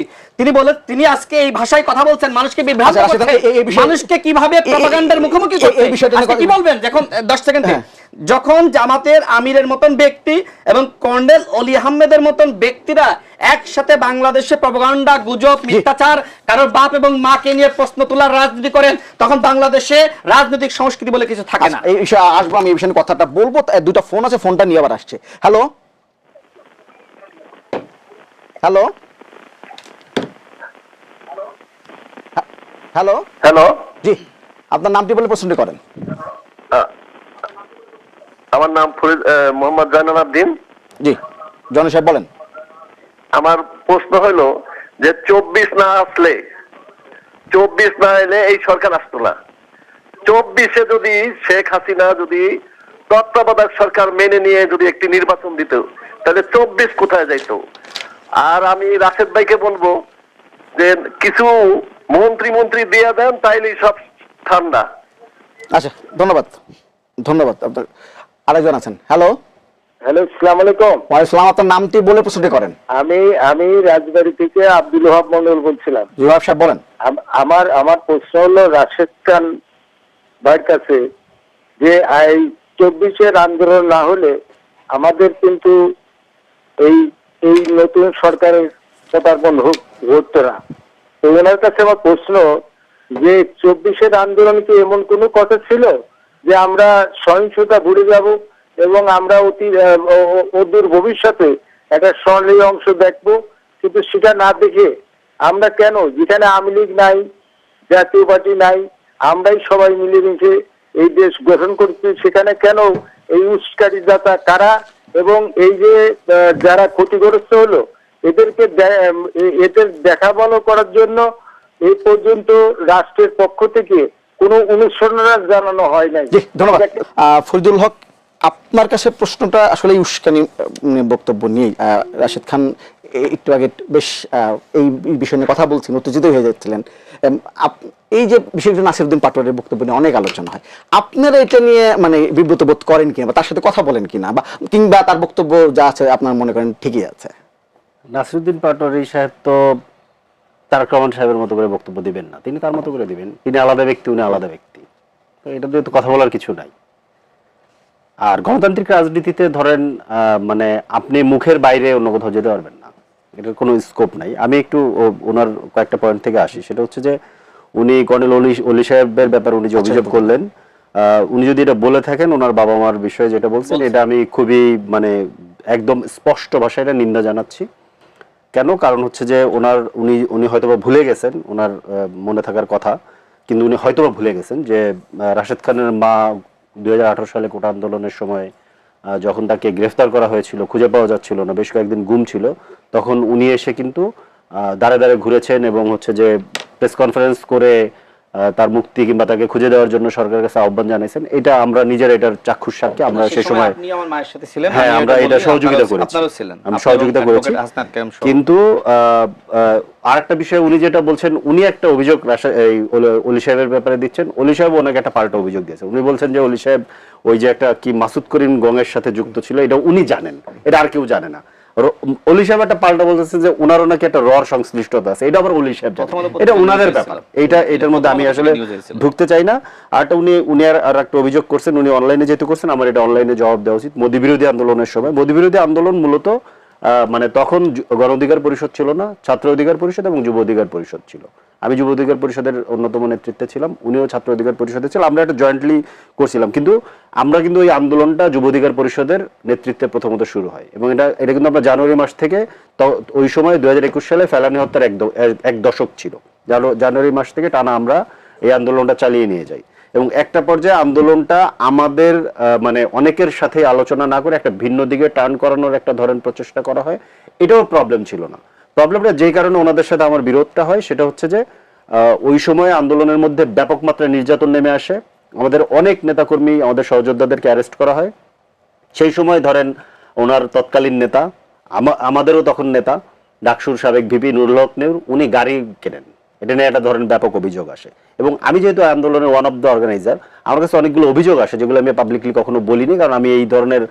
Speaker 1: তিনি আজকে এই ভাষায় কথা বলছেন, মানুষকে বিভ্রান্ত করছেন, মানুষকে কিভাবে প্রপাগান্ডার মুখোমুখি করতে। কি বলবেন? যখন 10 সেকেন্ডে, যখন জামাতের আমিরের মতন ব্যক্তি এবং কর্নেল অলি আহমেদের মতন ব্যক্তিরা একসাথে বাংলাদেশে প্রপাগান্ডা, গুজব, মিথ্যাচার, কারোর বাপ এবং মাকে নিয়ে প্রশ্ন তোলার রাজনীতি করেন, তখন বাংলাদেশে রাজনৈতিক সংস্কৃতি বলে কিছু থাকে না।
Speaker 3: এই বিষয়ে আসবো, আমি এই বিষয়ে কথাটা বলবো। দুটো ফোন আছে, ফোনটা নিয়ে আবার আসছে। হ্যালো হ্যালো হ্যালো
Speaker 5: হ্যালো,
Speaker 3: জি, আপনার নামটি বলে প্রশ্নটি করেন।
Speaker 5: আমার নাম মোহাম্মদ জাইনুল আবদিন।
Speaker 3: জি, জন সাহেব বলেন।
Speaker 5: আমার প্রশ্ন হলো যে 24 না আসলে, 24 না এলে এই সরকার আসতো না। 24-এ যদি শেখ হাসিনা যদি তত্ত্বাবধায়ক সরকার মেনে নিয়ে যদি একটি নির্বাচন দিত, তাহলে 24 কোথায় যাইতো? আর আমি রাশেদ ভাইকে বলবো যে কিছু মন্ত্রী দিয়ে দেন, তাইলেই সব ঠান্ডা।
Speaker 3: আচ্ছা, ধন্যবাদ ধন্যবাদ। আপনার আরেকজন আছেন। হ্যালো
Speaker 5: হ্যালো, আসসালামু আলাইকুম।
Speaker 3: ওয়ালাইকুম, আপনার নামটি বলে প্রশ্নটি করেন।
Speaker 5: আমি রাজবাড়ী থেকে আব্দুল ওহাব মন্ডল বলছিলাম।
Speaker 3: ওহাব সাহেব বলেন।
Speaker 5: আমার প্রশ্ন হলো রাশেদ খান ভাইয়ের কাছে যে এই 24-এর আন্দোলন না হলে আমাদের কিন্তু এই নতুন সরকারের পদার্পণ হতো না। তো ওনার কাছে আমার প্রশ্ন যে 24-এর আন্দোলন কি এমন কোনো কথা ছিল যে আমরা সহিংসতা ভুলে যাব এবং আমরা অদূর ভবিষ্যতে একটা স্বর্ণীয় অংশ দেখবো, কিন্তু সেটা না দেখে আমরা কেন, যেখানে আওয়ামী লীগ নাই, জাতীয় পার্টি নাই, আমরাই সবাই মিলেমিশে এই দেশ গঠন করছি, সেখানে কেন এই উস্কারি দাতা কারা এবং এই যে যারা ক্ষতিগ্রস্ত হলো এদেরকে এদের দেখা ভালো করার জন্য এই পর্যন্ত রাষ্ট্রের পক্ষ থেকে কোনো অনুসরণা জানানো হয় নাই।
Speaker 3: জি, ধন্যবাদ। ফরিদুল হক, আপনার কাছে প্রশ্নটা আসলে উস্কানি বক্তব্য নিয়ে রাশেদ খান একটু আগে বেশ এই বিষয় নিয়ে কথা বলছেন, উত্তেজিত হয়ে যাচ্ছিলেন। এই যে বিশেষ করে নাসিরউদ্দিন পাটোয়ারির বক্তব্য নিয়ে অনেক আলোচনা হয়, আপনারা এটা নিয়ে মানে বিব্রত বোধ করেন কিনা বা তার সাথে কথা বলেন কিনা, বা কিংবা তার বক্তব্য যা আছে আপনার মনে করেন ঠিকই আছে?
Speaker 2: নাসিরউদ্দিন পাটোয়ারি সাহেব তো তারেক রহমান সাহেবের মতো করে বক্তব্য দিবেন না, তিনি তার মতো করে দিবেন। তিনি আলাদা ব্যক্তি, উনি আলাদা ব্যক্তি, তো এটা দিয়ে তো কথা বলার কিছু নাই। আর গণতান্ত্রিক রাজনীতিতে ধরেন মানে আপনি মুখের বাইরে অন্য কোথাও যেতে পারবেন না, এটার কোনো স্কোপ নাই। আমি একটু ওনার কয়েকটা পয়েন্ট থেকে আসি। সেটা হচ্ছে যে উনি কর্নেল অলি সাহেবের ব্যাপারে উনি যে অভিযোগ করলেন, উনি যদি এটা বলে থাকেন ওনার বাবা মার বিষয়ে যেটা বলছেন, এটা আমি খুবই মানে একদম স্পষ্ট ভাষায় এটা নিন্দা জানাচ্ছি। কেন? কারণ হচ্ছে যে উনি হয়তোবা ভুলে গেছেন, ওনার মনে থাকার কথা, কিন্তু উনি হয়তোবা ভুলে গেছেন যে রাশেদ খানের মা 2018 সালে কোটা আন্দোলনের সময় যখন তাকে গ্রেফতার করা হয়েছিল, খুঁজে পাওয়া যাচ্ছিল না, বেশ কয়েকদিন গুম ছিল, তখন উনি এসে কিন্তু দাঁড়ে দাঁড়ে ঘুরেছেন এবং হচ্ছে যে প্রেস কনফারেন্স করে তার মুক্তি কিংবা তাকে খুঁজে দেওয়ার জন্য সরকারের কাছে আহ্বান জানাইছেন। এটা আমরা নিজের এটার চাক্ষুষ সাক্ষী। আমরা সেই সময়
Speaker 4: আপনি আমার মায়ের সাথে ছিলেন,
Speaker 2: হ্যাঁ আমরা এটা সহযোগিতা করেছি,
Speaker 4: আপনারাও ছিলেন,
Speaker 2: আমি সহযোগিতা করেছি। কিন্তু আরেকটা বিষয় উনি যেটা বলছেন, উনি একটা অভিযোগ অলি সাহেবের ব্যাপারে দিচ্ছেন। অলি সাহেব ওনাকে একটা পাল্টা অভিযোগ দিয়েছে। উনি বলছেন যে অলি সাহেব ওই যে একটা কি মাসুদ করিম গঙের সাথে যুক্ত ছিল, এটা উনি জানেন, এটা আর কেউ জানে না। অলি সাহেব একটা পাল্টা বলতেছে যে ওনারও নাকি একটা রর সংশ্লিষ্টতা আছে, এটা আবার অলি সাহেব জানেন, এটা ওনাদের ব্যাপার। এটার মধ্যে আমি আসলে ঢুকতে চাই না। আরটা উনি আর একটা অভিযোগ করছেন, উনি অনলাইনে যেহেতু করছেন, আমার এটা অনলাইনে জবাব দেওয়া উচিত। মোদি বিরোধী আন্দোলনের সময়, মোদি বিরোধী আন্দোলন মূলত মানে তখন গণ অধিকার পরিষদ ছিল না, ছাত্র অধিকার পরিষদ এবং যুব অধিকার পরিষদ ছিল। আমি যুব অধিকার পরিষদের অন্যতম নেতৃত্বে ছিলাম, উনিও ছাত্র অধিকার পরিষদে ছিলেন। আমরা এটা জয়েন্টলি করছিলাম, কিন্তু আমরা কিন্তু ওই আন্দোলনটা যুব অধিকার পরিষদের নেতৃত্বে প্রথমত শুরু হয় এবং এটা কিন্তু আমরা জানুয়ারি মাস থেকে, ওই সময় 2021 সালে ফেলানি হত্যার এক দশক ছিল। জানুয়ারি মাস থেকে টানা আমরা এই আন্দোলনটা চালিয়ে নিয়ে যাই এবং একটা পর্যায়ে আন্দোলনটা আমাদের মানে অনেকের সাথে আলোচনা না করে একটা ভিন্ন দিকে টার্ন করানোর একটা ধরেন প্রচেষ্টা করা হয়। এটাও প্রবলেম ছিল না। প্রবলেমটা যেই কারণে ওনাদের সাথে আমার বিরোধটা হয় সেটা হচ্ছে যে ওই সময় আন্দোলনের মধ্যে ব্যাপক মাত্রায় নির্যাতন নেমে আসে, আমাদের অনেক নেতাকর্মী, আমাদের সহযোদ্ধাদেরকে অ্যারেস্ট করা হয়। সেই সময় ধরেন ওনার তৎকালীন নেতা, আমাদেরও তখন নেতা ডাকসুর সাবেক ভিপি নুরুল হক নেউর, উনি গাড়ি কেনেন, এটা নিয়ে একটা ধরেন ব্যাপক অভিযোগ আসে। এবং আমি যেহেতু আন্দোলনের ওয়ান অফ দ্য অর্গানাইজার, আমার কাছে অনেকগুলো অভিযোগ আসে যেগুলো আমি পাবলিকলি কখনো বলিনি, কারণ আমি এই ধরনের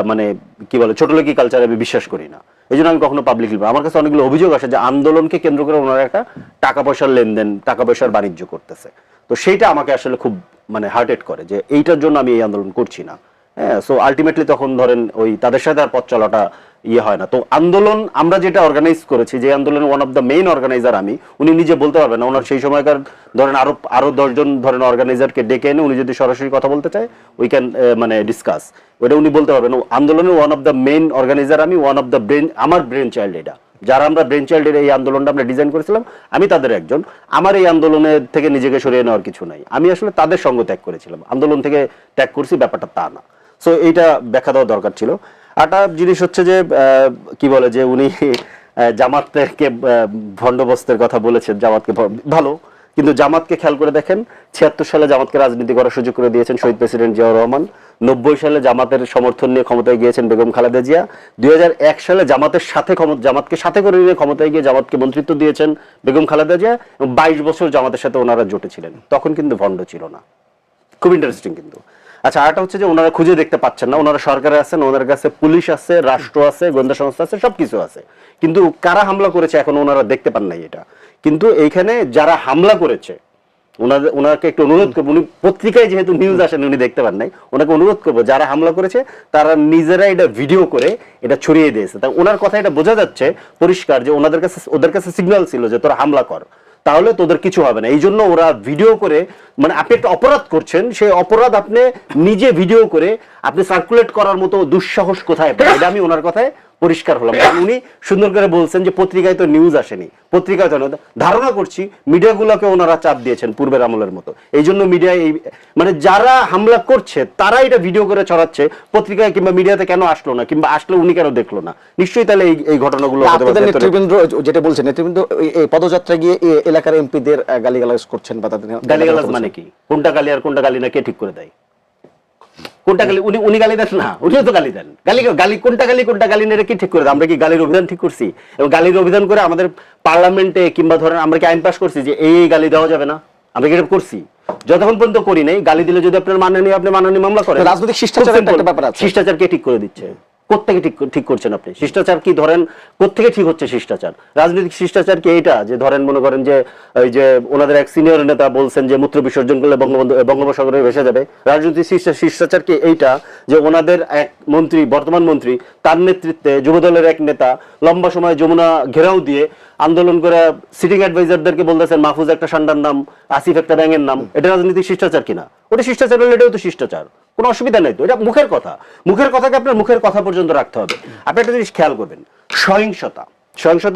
Speaker 2: মানে কি বলে ছোটলোকি কালচারে আমি বিশ্বাস করি না, এই জন্য আমি কখনো পাবলিকলি। আমার কাছে অনেকগুলো অভিযোগ আসে যে আন্দোলনকে কেন্দ্র করে ওনারা একটা টাকা পয়সার লেনদেন, টাকা পয়সার বাণিজ্য করতেছে। তো সেইটা আমাকে আসলে খুব মানে হার্টেড করে যে এইটার জন্য আমি এই আন্দোলন করছি না। হ্যাঁ, সো আলটিমেটলি তখন ধরেন ওই তাদের সাথে আর পথ চলাটা ইয়ে হয় না। তো আন্দোলন আমরা যেটা অর্গানাইজ করেছি, যে আন্দোলনের one of the main organizer আমি, উনি নিজে বলতে পারবেন না, ওনার সেই সময়কার ধরেন আরো 10 জন ধরেন অর্গানাইজারকে ডেকে এনে উনি যদি সরাসরি কথা বলতে চায় উই ক্যান মানে ডিসকাস, ওটা উনি বলতে পারবেন। আন্দোলনের one of the main organizer আমি, ওয়ান অফ দ্য ব্রেন, আমার ব্রেন চাইল্ড এটা, যারা আমরা ব্রেন চাইল্ডের এই আন্দোলনটা আমরা ডিজাইন করেছিলাম, আমি তাদের একজন। আমার এই আন্দোলনের থেকে নিজেকে সরিয়ে নেওয়ার কিছু নাই, আমি আসলে তাদের সঙ্গ ত্যাগ করেছিলাম, আন্দোলন থেকে ত্যাগ করছি, ব্যাপারটা তা না। সো এইটা ব্যাখ্যা দেওয়া দরকার ছিল। একটা জিনিস হচ্ছে যে কি বলে যে উনি জামাতকে ভণ্ডবস্তের কথা বলেছেন, জামাতকে ভালো, কিন্তু জামাতকে খেয়াল করে দেখেন 76 সালে জামাতকে রাজনীতি করার সুযোগ করে দিয়েছেন শহীদ প্রেসিডেন্ট জিয়াউর রহমান, 90 সালে জামাতের সমর্থন নিয়ে ক্ষমতায় গিয়েছেন বেগম খালেদা জিয়া, 2001 সালে জামাতকে সাথে করে নিয়ে ক্ষমতায় গিয়ে জামাতকে মন্ত্রিত্ব দিয়েছেন বেগম খালেদা জিয়া, এবং 22 বছর জামাতের সাথে ওনারা জোটে ছিলেন, তখন কিন্তু ভণ্ড ছিল না। খুব ইন্টারেস্টিং কিন্তু। আচ্ছা, আরেকটা হচ্ছে যে ওনারা খুঁজে দেখতে পাচ্ছেন না, ওনারা সরকারে আছেন, ওনার কাছে পুলিশ আছে, রাষ্ট্র আছে, গোয়েন্দা সংস্থা আছে, সবকিছু আছে, কিন্তু কারা হামলা করেছে এখন ওনারা দেখতে পান নাই এটা। কিন্তু এইখানে যারা হামলা করেছে ওনাকে একটু অনুরোধ করবো, উনি পত্রিকায় যেহেতু নিউজ আসেন উনি দেখতে পান নাই, ওনাকে অনুরোধ করবো যারা হামলা করেছে তারা নিজেরা এটা ভিডিও করে এটা ছড়িয়ে দিয়েছে। তা ওনার কথা এটা বোঝা যাচ্ছে পরিষ্কার যে ওদের কাছে সিগন্যাল ছিল যে তোরা হামলা কর, তাহলে তোদের কিছু হবে না। এই জন্য ওরা ভিডিও করে, মানে আপনি একটা অপরাধ করছেন, সেই অপরাধ আপনি নিজে ভিডিও করে আপনি সার্কুলেট করার মতো দুঃসাহস কোথায় পায়, এটা আমি ওনার কথায় পরিষ্কার হলাম। কারণ উনি সুন্দর করে বলছেন যে পত্রিকায় তো নিউজ আসেনি, পত্রিকায় তো না। ধারণা করছি মিডিয়াগুলোকে ওনারা চাপ দিয়েছেন পূর্বের আমলের মতো। এই জন্য মিডিয়ায় এই মানে যারা হামলা করছে তারা এটা ভিডিও করে ছড়াচ্ছে, পত্রিকায় কিংবা মিডিয়াতে কেন আসলো না, কিংবা আসলে উনি কেন দেখলো না? নিশ্চয়ই তাহলে এই ঘটনাগুলো হতে
Speaker 3: আপনাদের
Speaker 2: পারে।
Speaker 3: নেতৃবৃন্দ যেটা বলছেন, নেতৃবৃন্দ এই পদযাত্রায় গিয়ে এই এলাকার এমপিদের গালিগালাজ করছেন বা তাদের
Speaker 2: গালিগালাজ মানে কি? কোনটা গালি আর কোনটা গালি না কে ঠিক করে দেয়? কোনটা গালি? উনি গালি দেন না, উনিও তো গালি দেন। গালি কোনটা গালি নেই কি ঠিক করে দেয়? আমরা কি গালির অভিধান ঠিক করছি? এবং গালির অভিধান করে আমাদের পার্লামেন্টে কিংবা ধরেন আমরা কি আইন পাস করছি যে এই গালি দেওয়া যাবে না? আমরা কি এটা করছি? যতক্ষণ পর্যন্ত করি নাই, গালি দিলে যদি আপনার আপনি মাননীয় মামলা করেন।
Speaker 3: রাজনৈতিক শিষ্টাচারের একটা ব্যাপার আছে।
Speaker 2: শিষ্টাচার কে ঠিক করে দিচ্ছে? কোত্থেকে ঠিক করছেন আপনি? শিষ্টাচার কি ধরেন কোত্থেকে ঠিক হচ্ছে শিষ্টাচার? রাজনৈতিক শিষ্টাচার কি এইটা যে ধরেন মনে করেন যে ওই যে ওনাদের এক সিনিয়র নেতা বলছেন যে মূত্র বিসর্জন করলে বঙ্গোপসাগরে ভেসে যাবে? রাজনৈতিক শিষ্টাচার কি এইটা যে ওনাদের এক মন্ত্রী, বর্তমান মন্ত্রী, তার নেতৃত্বে যুবদলের এক নেতা লম্বা সময় যমুনা ঘেরাও দিয়ে আন্দোলন করে সিটিং অ্যাডভাইজারদেরকে বলতেছেন মাহফুজ একটা সান্ডার নাম, আসিফ একটা ব্যাঙের নাম? এটা রাজনৈতিক শিষ্টাচার কিনা? ওটা শিষ্টাচার হলে এটাও তো শিষ্টাচার, কোনো অসুবিধা নেই তো। এটা মুখের কথা, মুখের কথাকে আপনার মুখের কথা পর্যন্ত রাখতে হবে। আপনি একটা জিনিস খেয়াল করবেন, সহিংসতা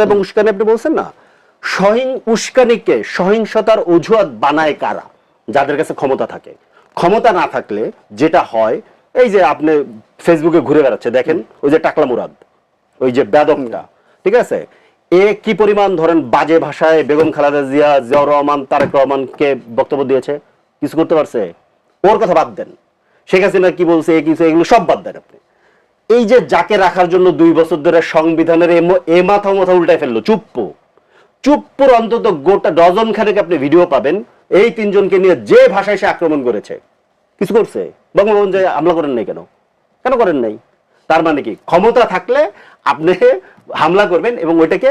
Speaker 2: এবং উস্কানি আপনি বলছেন না, উস্কানিকে সহিংসতার অজুহাত বানায় কারা? যাদের কাছে ক্ষমতা থাকে। ক্ষমতা না থাকলে যেটা হয়, এই যে আপনি ফেসবুকে ঘুরে বেড়াচ্ছে দেখেন, ওই যে টাকলা মুরাদ, ওই যে বেদকটা, ঠিক আছে, এ কি পরিমাণ ধরেন বাজে ভাষায় বেগম খালেদা জিয়া, জিয়াউর রহমান, তারেক রহমানকে বক্তব্য দিয়েছে? কিছু করতে পারছে? ওর কথা বাদ দেন, শেখ হাসিনা কি বলছে, এগুলো সব বাদ দেন আপনি। এই যে যাকে রাখার জন্য 2 বছর ধরে সংবিধানের এ মাথা উল্টায় ফেললো, চুপ্পুর অন্তত গোটা ডজন খানেক আপনি ভিডিও পাবেন এই 3 জনকে নিয়ে যে ভাষায় সে আক্রমণ করেছে। কিছু করছে? বঙ্গভবন যে হামলা করেন নাই, কেন করেন নাই? তার মানে কি ক্ষমতা থাকলে আপনি হামলা করবেন এবং ওইটাকে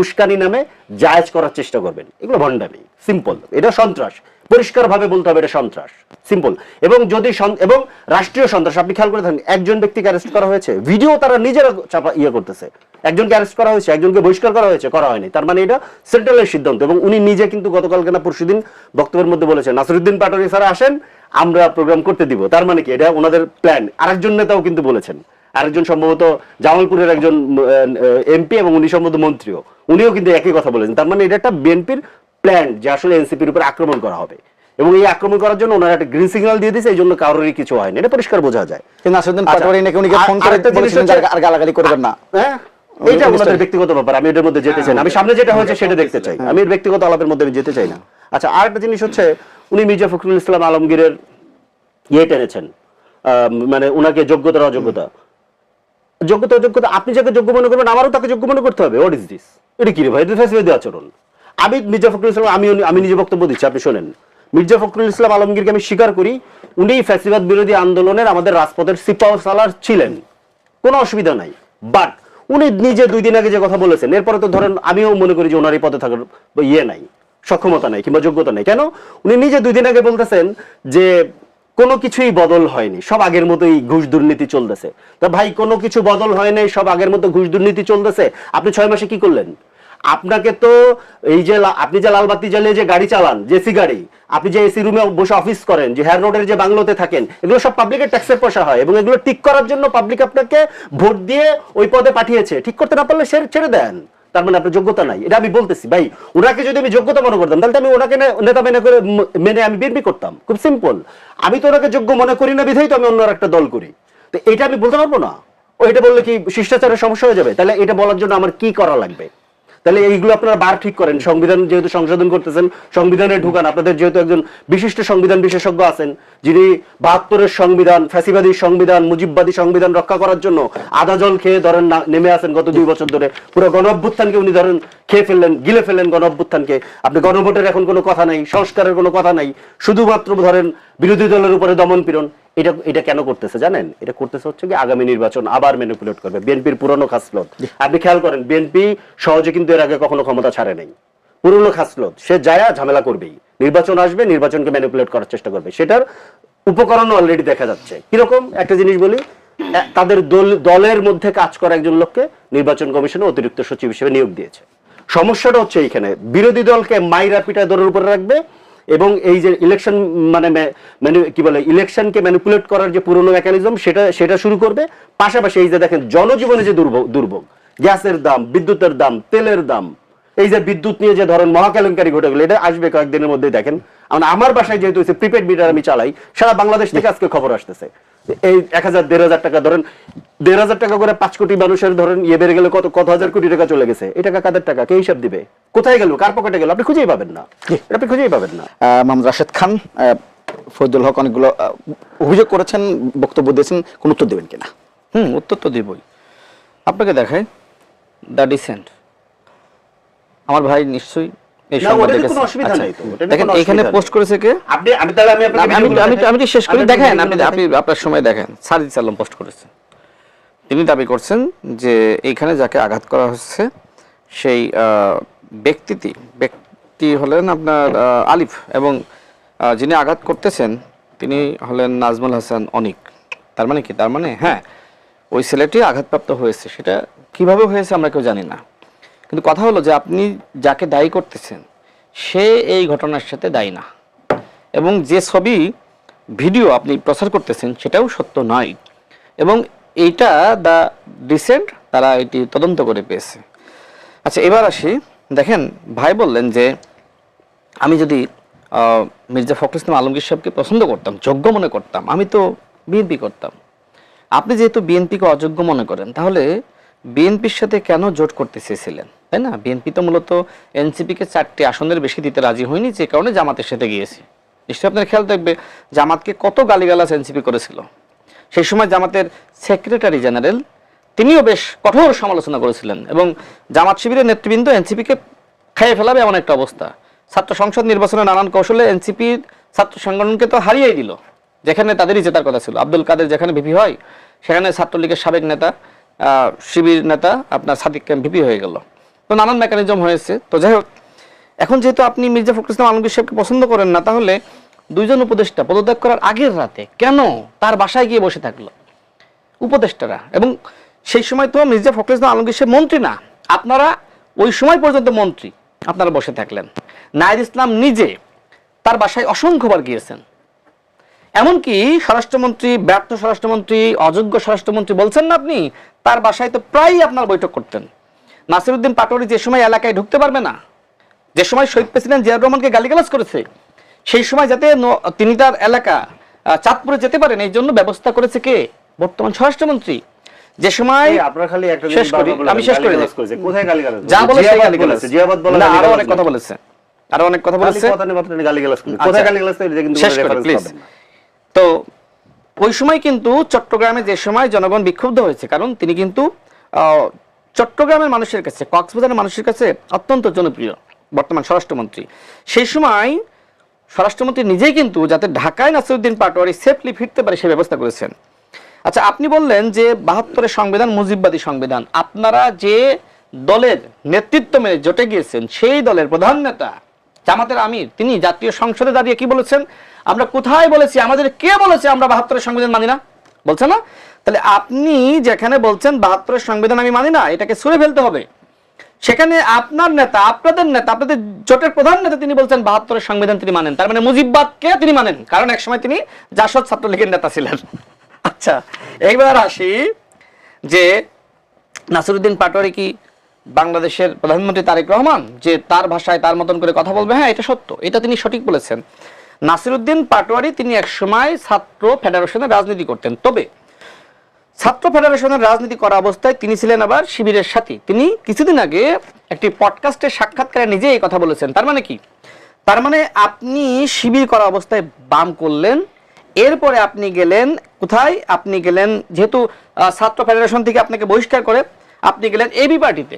Speaker 2: উস্কানি নামে জায়েজ করার চেষ্টা করবেন? এগুলো ভণ্ডামি, সিম্পল। এটা সন্ত্রাস, পরিষ্কার ভাবে বলতে হবে, এটা সন্ত্রাস, সিম্পল। এবং যদি এবং রাষ্ট্রীয় সন্ত্রাস আপনি খেয়াল করে থাকেন, একজন ব্যক্তিকে অ্যারেস্ট করা হয়েছে, ভিডিও তারা নিজেরা চাপা করতেছে। একজনকে অ্যারেস্ট করা হয়েছে, একজনকে বহিষ্কার করা হয়েছে, করা হয়নি। তার মানে এটা সেন্ট্রালের সিদ্ধান্ত। এবং উনি নিজে কিন্তু গতকালকে না পরশুদিন বক্তব্যের মধ্যে বলেছেন নাসিরউদ্দিন পাটোয়ারি স্যার আসেন, আমরা প্রোগ্রাম করতে দিব। তার মানে কি এটা ওনাদের প্ল্যান। আরেকজন নেতাও কিন্তু বলেছেন, আরেকজন সম্ভবত জামালপুরের একজন এমপি এবং উনি সম্ভবত মন্ত্রীও, উনিও কিন্তু একই কথা বলেছেন। তার মানে এটা একটা বিএনপির প্ল্যান যে আসলে এনসিপির উপর আক্রমণ করা হবে, এবং এই আক্রমণ করার জন্য ওনারা একটা গ্রিন সিগন্যাল দিয়ে দিয়েছে, এই জন্য কারোরই কিছু হয়নি, এটা পরিষ্কার বোঝা যায়।
Speaker 3: কিন্তু নাসিরউদ্দিন পাটোয়ারি নাকি উনিকে ফোন করে বলেছিলেন যে আর গালাগালি করবেন না।
Speaker 2: হ্যাঁ, এইটা ওনাদের ব্যক্তিগত ব্যাপার, আমি এটার মধ্যে যেতে চাই না। আমি সামনে যেটা হয়েছে সেটা দেখতে চাই, আমি এর ব্যক্তিগত আলাপের মধ্যে আমি যেতে চাই না। আচ্ছা, আরেকটা জিনিস হচ্ছে উনি মির্জা ফখরুল ইসলাম আলমগীরের টেনেছেন, মানে উনাকে যোগ্যতা অযোগ্যতা আপনি যাকে যোগ্য মনে করবেন আমারও তাকে যোগ্য মনে করতে হবে। What is this? এটা কি রে ভাই? এটা ফ্যাসিবাদী আচরণ। আমি মির্জা ফখরুল ইসলাম আমি নিজে বক্তব্য দিচ্ছি, আপনি শোনেন। মির্জা ফখরুল ইসলাম আলমগীরকে আমি স্বীকার করি, উনি ফ্যাসিবাদ বিরোধী আন্দোলনের আমাদের রাজপথের সিপাহসালার ছিলেন, কোনো অসুবিধা নাই। বাট উনি নিজে 2 দিন আগে যে কথা বলেছেন, এরপরে তো ধরেন আমিও মনে করি যে ওনার এই পদে থাকার নাই, সক্ষমতা নাই কিংবা যোগ্যতা নাই। কেন? উনি নিজে 2 দিন আগে বলতেছেন যে কোনো কিছুই বদল হয়নি, সব আগের মতোই ঘুষ দুর্নীতি চলতেছে। তা ভাই, কোনো কিছু বদল হয় নাই, সব আগের মতো ঘুষ দুর্নীতি চলতেছে। আপনি 6 মাসে কি করলেন? আপনাকে তো এই যে আপনি যে লালবাতি জ্বালিয়ে যে গাড়ি চালান, জেসি গাড়ি, আপনি যে এসি রুমে বসে অফিস করেন, যে হেয়ার রোডের যে বাংলোতে থাকেন, এগুলো সব পাবলিকের ট্যাক্সের পয়সা হয়, এবং এগুলো ঠিক করার জন্য পাবলিক আপনাকে ভোট দিয়ে ওই পদে পাঠিয়েছে। ঠিক করতে না পারলে ছেড়ে দেন। তার মানে আপনার যোগ্যতা নাই, এটা আমি বলতেছি। ভাই, ওনাকে যদি আমি যোগ্যতা মনে করতাম তাহলে আমি ওনাকে নেতা মেনে আমি বিএনপি করতাম। খুব সিম্পল। আমি তো ওনাকে যোগ্য মনে করি না বিধাই তো আমি অন্য একটা দল করি। তো এটা আমি বলতে পারবো না? এটা বললে কি শিষ্টাচারের সমস্যা হয়ে যাবে? তাহলে এটা বলার জন্য আমার কি করা লাগবে? তাহলে এইগুলো আপনারা বার ঠিক করেন। সংবিধান যেহেতু সংশোধন করতেছেন, সংবিধানে ঢুকান। আপনাদের যেহেতু একজন বিশিষ্ট সংবিধান বিশেষজ্ঞ আছেন, যিনি 72-এর সংবিধান, ফ্যাসিবাদী সংবিধান, মুজিববাদী সংবিধান রক্ষা করার জন্য আদা জল খেয়ে ধরেন নেমে আছেন গত 2 বছর ধরে। পুরো গণঅভ্যুত্থানকে উনি ধরেন খেয়ে ফেললেন, গিলে ফেললেন গণঅভ্যুত্থানকে। আপনি গণভোটের এখন কোনো কথা নাই, সংস্কারের কোনো কথা নাই, শুধুমাত্র ধরেন বিরোধী দলের উপরে দমন পীড়ন। এটা কেন করতেছে জানেন? এটা করতেছে হচ্ছে কি আগামী নির্বাচন আবার ম্যানিপুলেট করবে, বিএনপির পুরনো খাসলত। আপনি খেয়াল করেন, বিএনপি সহজে কিন্তু এর আগে কখনো ক্ষমতা ছাড়ে নাই। পুরনো খাসলত, সে যায়া ঝামেলা করবেই। নির্বাচন আসবে, নির্বাচনকে ম্যানিপুলেট করার চেষ্টা করবে। সেটার উপকরণ অলরেডি দেখা যাচ্ছে। কিরকম? একটা জিনিস বলি, তাদের দলের মধ্যে কাজ করা একজন লোককে নির্বাচন কমিশনে অতিরিক্ত সচিব হিসেবে নিয়োগ দিয়েছে। সমস্যাটা হচ্ছে এইখানে, বিরোধী দলকে মাইরা পিটায় দলের উপরে রাখবে এবং এই যে ইলেকশন মানে কি বলে ইলেকশনকে ম্যানিপুলেট করার যে পুরনো মেকানিজম সেটা শুরু করবে। পাশাপাশি এই যে দেখেন জনজীবনে যে দুর্ভোগ, গ্যাসের দাম, বিদ্যুতের দাম, তেলের দাম, এই যে বিদ্যুৎ নিয়ে যে ধরেন মহাকেলেঙ্কারি ঘটে গেল, এটা আসবে কয়েকদিনের মধ্যে। দেখেন আমার বাসায় যেহেতু প্রিপেড মিটার আমি চালাই, সারা বাংলাদেশ থেকে আজকে খবর আসতেছে এই 1000-1500 টাকা, ধরেন 1500 টাকা করে 5 কোটি মানুষের ধরেন বেড়ে গেলে কত হাজার কোটি টাকা চলে গেছে। এই টাকা কাদের টাকা, কে হিসাব দিবে? কোথায় গেল, কার পকেটে গেল? আপনি খুঁজেই পাবেন না, আপনি খুঁজেই পাবেন না।
Speaker 3: মোহাম্মদ রাশেদ খান, ফরিদুল হক অনেকগুলো অভিযোগ করেছেন, বক্তব্য দিয়েছেন, কোন উত্তর দেবেন কিনা?
Speaker 4: উত্তর তো দিবই। আপনাকে দেখায় দ্য ডিসেন্ট, আমার ভাই নিশ্চয়ই এই সংবাদ দেখেছেন।
Speaker 2: কোনো অসুবিধা নাই তো,
Speaker 4: দেখেন এখানে পোস্ট করেছে কে? আমি শেষ করি, দেখেন আপনি আপনার সময় দেখেন। সাজিদ আলম পোস্ট করেছেন, তিনি দাবি করছেন যে এইখানে যাকে আঘাত করা হচ্ছে সেই ব্যক্তি হলেন আপনার আলিফ, এবং যিনি আঘাত করতেছেন তিনি হলেন নাজমুল হাসান অনিক। তার মানে কি? তার মানে হ্যাঁ, ওই ছেলেটি আঘাতপ্রাপ্ত হয়েছে, সেটা কিভাবে হয়েছে আমরা কেউ জানি না। কিন্তু কথা হলো যে আপনি যাকে দায়ী করতেছেন সে এই ঘটনার সাথে দায়ী না, এবং যে ছবি ভিডিও আপনি প্রচার করতেছেন সেটাও সত্য নয়, এবং এইটা দ্য ডিসেন্ট তারা এটি তদন্ত করে পেয়েছে। আচ্ছা, এবার আসি। দেখেন, ভাই বললেন যে আমি যদি মির্জা ফখরুল ইসলাম আলমগীর সাহেবকে পছন্দ করতাম, যোগ্য মনে করতাম, আমি তো বিএনপি করতাম। আপনি যেহেতু বিএনপিকে অযোগ্য মনে করেন, তাহলে বিএনপির সাথে কেন জোট করতে চেয়েছিলেন, তাই না? বিএনপি তো মূলত এনসিপিকে 4টি আসনের বেশি দিতে রাজি হয়নি, যে কারণে জামাতের সাথে গিয়েছে। নিশ্চয়ই আপনার খেয়াল থাকবে জামাতকে কত গালিগালাজ এনসিপি করেছিল। সেই সময় জামাতের সেক্রেটারি জেনারেল তিনিও বেশ কঠোর সমালোচনা করেছিলেন, এবং জামাত শিবিরের নেতৃবৃন্দ এনসিপিকে খাইয়ে ফেলাবে এমন একটা অবস্থা। ছাত্র সংসদ নির্বাচনে নানান কৌশলে এনসিপির ছাত্র সংগঠনকে তো হারিয়েই দিল, যেখানে তাদেরই জেতার কথা ছিল। আব্দুল কাদের যেখানে ভিপি হয়, সেখানে ছাত্রলীগের সাবেক নেতা শিবির নেতা আপনার সাদিক ভিপি হয়ে গেল। তো নানান মেকানিজম হয়েছে। তো যাই হোক, এখন যেহেতু আপনি মির্জা ফখরুল ইসলাম আলমগীর সাহেবকে পছন্দ করেন না, তাহলে 2 জন উপদেষ্টা পদত্যাগ করার আগের রাতে কেন তার বাসায় গিয়ে বসে থাকলো উপদেষ্টারা? এবং সেই সময় তো মির্জা ফখরুল ইসলাম আলমগীর সাহেব মন্ত্রী না, আপনারা ওই সময় পর্যন্ত মন্ত্রী, আপনারা বসে থাকলেন। নাহিদ ইসলাম নিজে তার বাসায় অসংখ্যবার গিয়েছেন, এমনকি স্বরাষ্ট্রমন্ত্রী, ব্যর্থ স্বরাষ্ট্রমন্ত্রী, অযোগ্য স্বরাষ্ট্রমন্ত্রী বলছেন না আপনি, তার বাসায় তো প্রায়ই আপনার বৈঠক করতেন। নাসিরউদ্দিন পাটোয়ারি যে সময় এলাকায় ঢুকতে পারবে না, যে সময় শহীদ প্রেসিডেন্ট জিয়াউর রহমানকে গালিগালাজ করেছে, সেই সময় যাতে তিনি তার এলাকা চাঁদপুরে যেতে পারেন এই জন্য ব্যবস্থা করেছে কে? বর্তমান স্বরাষ্ট্রমন্ত্রী। যে সময়
Speaker 2: আপনার খালি একটা
Speaker 4: শেষ করি, আমি শেষ করে দিই।
Speaker 2: কোথায় গালিগালাজ?
Speaker 4: যা বলে সেই গালিগালাজ।
Speaker 2: জিয়াবাদ বলে
Speaker 4: না, আরো অনেক কথা বলেছে, আরো অনেক কথা বলেছে।
Speaker 2: গালিগালাজ কোথায় গালিগালাজ? এটা কিন্তু
Speaker 4: শেষ করি প্লিজ। তো ওই সময় কিন্তু চট্টগ্রামে যে সময় জনগণ বিক্ষুব্ধ হয়েছে, কারণ তিনি কিন্তু চট্টগ্রামের মানুষের কাছে, কক্সবাজারের মানুষের কাছে অত্যন্ত জনপ্রিয় বর্তমান স্বরাষ্ট্রমন্ত্রী। সেই সময় স্বরাষ্ট্রমন্ত্রী নিজেই কিন্তু যাতে ঢাকায় নাসিরউদ্দিন পাটোয়ারি সেফলি ফিরতে পারে সে ব্যবস্থা করেছেন। আচ্ছা, আপনি বললেন যে 72-এর সংবিধান মুজিববাদী সংবিধান। আপনারা যে দলের নেতৃত্ব মেনে জোটে গিয়েছেন, সেই দলের প্রধান নেতা জামাতের আমির তিনি জাতীয় সংসদে দাঁড়িয়ে কি বলেছেন? আমরা কোথায় বলেছি, আমাদের কে বলেছে আমরা 72-এর সংবিধান মানি না? বলছে না? তাহলে আপনি যেখানে বলছেন 72-এর সংবিধান আমি মানি না, এটাকে ছুঁড়ে ফেলতে হবে। সেখানে আপনার নেতা, আপনাদের নেতা, আপনাদের জোটের প্রধান নেতা তিনি বলছেন 72-এর সংবিধান তিনি মানেন, তার মানে মুজিববাদকে তিনি মানেন, কারণ একসময় তিনি জাসদ ছাত্রলীগের নেতা ছিলেন। আচ্ছা, এইবার আসি যে নাসিরউদ্দিন পাটোয়ারি কি বাংলাদেশের প্রধানমন্ত্রী তারেক রহমান, যে তার ভাষায় তার মতন করে কথা বলবে? হ্যাঁ, এটা সত্য, এটা তিনি সঠিক বলেছেন। নাসিরউদ্দিন পাটোয়ারি তিনি একসময় ছাত্র ফেডারেশনের রাজনীতি করতেন, তবে ছাত্র ফেডারেশনের রাজনীতি করা অবস্থায় তিনি ছিলেন আবার শিবিরের সাথী। তিনি কিছুদিন আগে একটি পডকাস্টের সাক্ষাৎকারে নিজে এই কথা বলেছেন। তার মানে কি? তার মানে আপনি শিবির করা অবস্থায় বাম করলেন, এরপরে আপনি গেলেন কোথায়? আপনি গেলেন, যেহেতু ছাত্র ফেডারেশন থেকে আপনাকে বহিষ্কার করে আপনি গেলেন এবি পার্টিতে।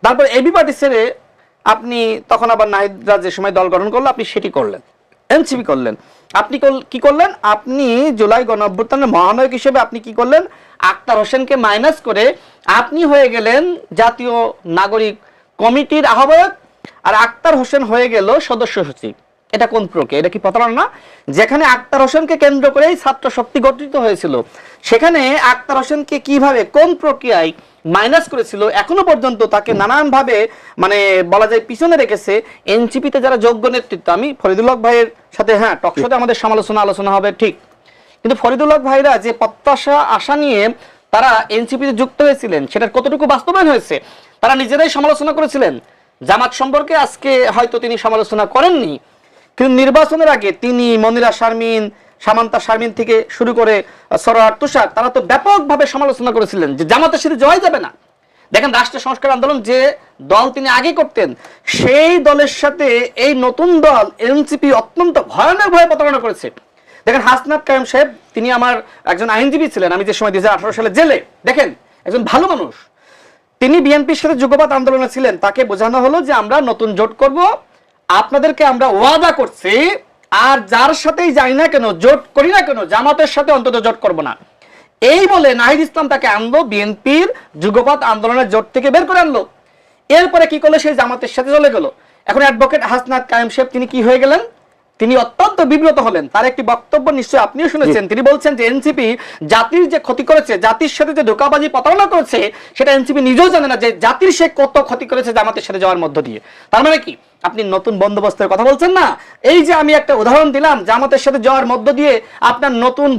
Speaker 4: তারপর এবি পার্টি ছেড়ে আপনি তখন আবার নাহিদরা যে সময় দল গঠন করলো আপনি সেটি করলেন, এনসিপি করলেন। আপনি কি করলেন? আপনি জুলাই গণঅভ্যুত্থানের মহানায়ক হিসেবে আপনি কি করলেন? আক্তার হোসেনকে মাইনাস করে আপনি হয়ে গেলেন জাতীয় নাগরিক কমিটির আহ্বায়ক, আর আক্তার হোসেন হয়ে গেল সদস্য সচিব। এটা কোন প্রক্রিয়া? এটা কি প্রতারণা না? যেখানে আক্তার হোসেনকে কেন্দ্র করেই ছাত্র শক্তি গঠিত হয়েছিল, সেখানে আক্তার হোসেনকে কিভাবে, কোন প্রক্রিয়ায়
Speaker 1: মাইনাস করেছিল, এখনো পর্যন্ত তাকে নানানভাবে মানে বলা যায় পিছনে রেখেছে। এনসিপিতে যারা যোগ্য নেতৃত্ব, আমি ফরিদুল হক ভাইয়ের সাথে হ্যাঁ টকশোতে আমাদের আলোচনা হবে ঠিক, কিন্তু ফরিদুল হক ভাইরা যে প্রত্যাশা আশা নিয়ে তারা এনসিপিতে যুক্ত হয়েছিলেন সেটার কতটুকু বাস্তবায়ন হয়েছে তারা নিজেরাই সমালোচনা করেছিলেন। জামাত সম্পর্কে আজকে হয়তো তিনি সমালোচনা করেননি, কিন্তু নির্বাচনের আগে তিনি, মনিরা শারমিন, সামান্তা শারমিন থেকে শুরু করে সরোয়ার তুষার, তারা তো ব্যাপকভাবে সমালোচনা করেছিলেন যে জামাতের সাথে জয় যাবে না। দেখেন রাষ্ট্র সংস্কার আন্দোলন যে দল তিনি আগে করতেন সেই দলের সাথে এই নতুন দল এনসিপি অত্যন্ত ভয়ানকভাবে প্রতারণা করেছে। দেখেন হাসনাত কায়েম সাহেব, তিনি আমার একজন আইনজীবী ছিলেন, আমি যে সময় 2018 সালে জেলে, দেখেন একজন ভালো মানুষ, তিনি বিএনপির সাথে যুগপৎ আন্দোলনে ছিলেন। তাকে বোঝানো হলো যে আমরা নতুন জোট করব, আপনাদেরকে আমরা ওয়াদা করছি, আর যার সাথেই যাই না কেন, জোট করি না কেন, জামাতের সাথে অন্তত জোট করব না। এই বলে নাহিদ ইসলাম তাকে আনলো বিএনপির যুগপৎ আন্দোলনের জোট থেকে বের করে আনলো। এরপরে কি করলো, সেই জামাতের সাথে চলে গেল। এখন অ্যাডভোকেট হাসনাত কায়েম সাহেব তিনি কি হয়ে গেলেন, তিনি অত্যন্ত বিব্রত হলেন। তার একটি বক্তব্য নিশ্চয়ই আপনিও শুনেছেন, তিনি বলছেন যে এনসিপি জাতির যে ক্ষতি করেছে, জাতির সাথে যে ধোঁকাবাজি প্রতারণা করেছে, সেটা এনসিপি নিজেও জানে না যে জাতির সে কত ক্ষতি করেছে জামাতের সাথে যাওয়ার মধ্য দিয়ে। তার মানে কি, আপনি নতুন বন্দোবস্তের কথা বলছেন না? এই যে আমি একটা উদাহরণ দিলাম, জামাতের সাথে যাওয়ার মধ্য দিয়ে আপনার নতুন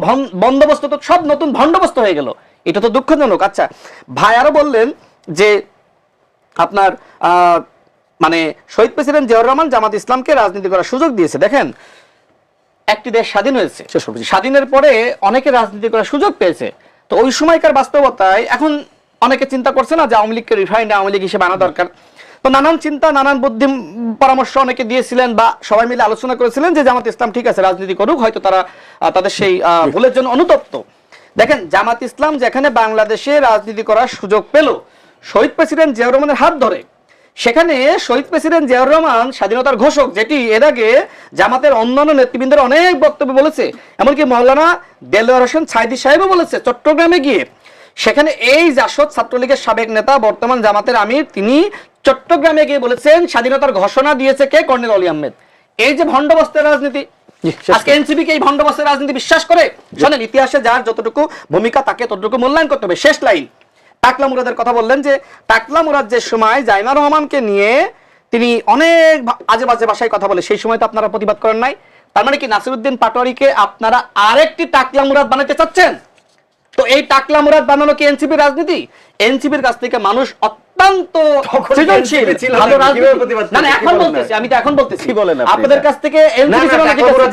Speaker 1: বন্দোবস্ত তো সব নতুন ভণ্ডবস্ত হয়ে গেল, এটা তো দুঃখজনক। আচ্ছা ভাই আরো বললেন যে আপনার মানে শহীদ প্রেসিডেন্ট জিয়াউর রহমান জামাত ইসলামকে রাজনীতি করার সুযোগ দিয়েছে। দেখেন একটি দেশ স্বাধীন হয়েছে, স্বাধীনের পরে অনেকে রাজনীতি করার সুযোগ পেয়েছে। তো ওই সময়কার বাস্তবতায় এখন অনেকে চিন্তা করছে না যে আওয়ামী লীগকে রিফাইন্ড আওয়ামী লীগ হিসেবে আনা দরকার। তো নানান চিন্তা, নানান বুদ্ধি পরামর্শ অনেকে দিয়েছিলেন বা সবাই মিলে আলোচনা করেছিলেন যে জামাত ইসলাম ঠিক আছে রাজনীতি করুক, হয়তো তারা তাদের সেই ভুলের জন্য অনুতপ্ত। দেখেন জামাত ইসলাম যেখানে বাংলাদেশে রাজনীতি করার সুযোগ পেল শহীদ প্রেসিডেন্ট জিয়াউর রহমানের হাত ধরে, সেখানে শহীদ প্রেসিডেন্ট জিয়াউর রহমান স্বাধীনতার ঘোষক, যেটি এর আগে জামাতের অন্যান্য নেতৃবৃন্দের অনেক বক্তব্য বলেছে, এমনকি মৌলানা দেলোয়ার হোসেন সাইদি সাহেবও বলেছে চট্টগ্রামে গিয়ে। সেখানে এই জাসদ ছাত্রলীগের সাবেক নেতা বর্তমান জামাতের আমির, তিনি চট্টগ্রামে গিয়ে বলেছেন স্বাধীনতার ঘোষণা দিয়েছে কে? কর্নেল অলি আহমেদ। এই যে ভণ্ডবস্তের রাজনীতি, আজকে এনসিপি কে এই ভণ্ডবস্তের রাজনীতি বিশ্বাস করে? শোনেন, ইতিহাসে যার যতটুকু ভূমিকা তাকে ততটুকু মূল্যায়ন করতে হবে। শেষ লাইন, টাকলা মুরাদের কথা বললেন যে টাকলা মুরাদ যে সময় জাইমা রহমানকে নিয়ে তিনি অনেক আজে বাজে ভাষায় কথা বলে, সেই সময় তো আপনারা প্রতিবাদ করেন নাই। তার মানে কি নাসিরউদ্দিন পাটোয়ারিকে আপনারা আরেকটি টাকলা মুরাদ বানাতে চাচ্ছেন? তো এই টাকলা মুরাদ বানানো কি এনসিপির রাজনীতি? এনসিপির কাছ থেকে মানুষ অত্যন্ত সৃজনশীল ভালো রাজনীতি, না না এখন বলতেছি, আমি তো এখন বলতেছি, আপনাদের কাছ থেকে এনসিপি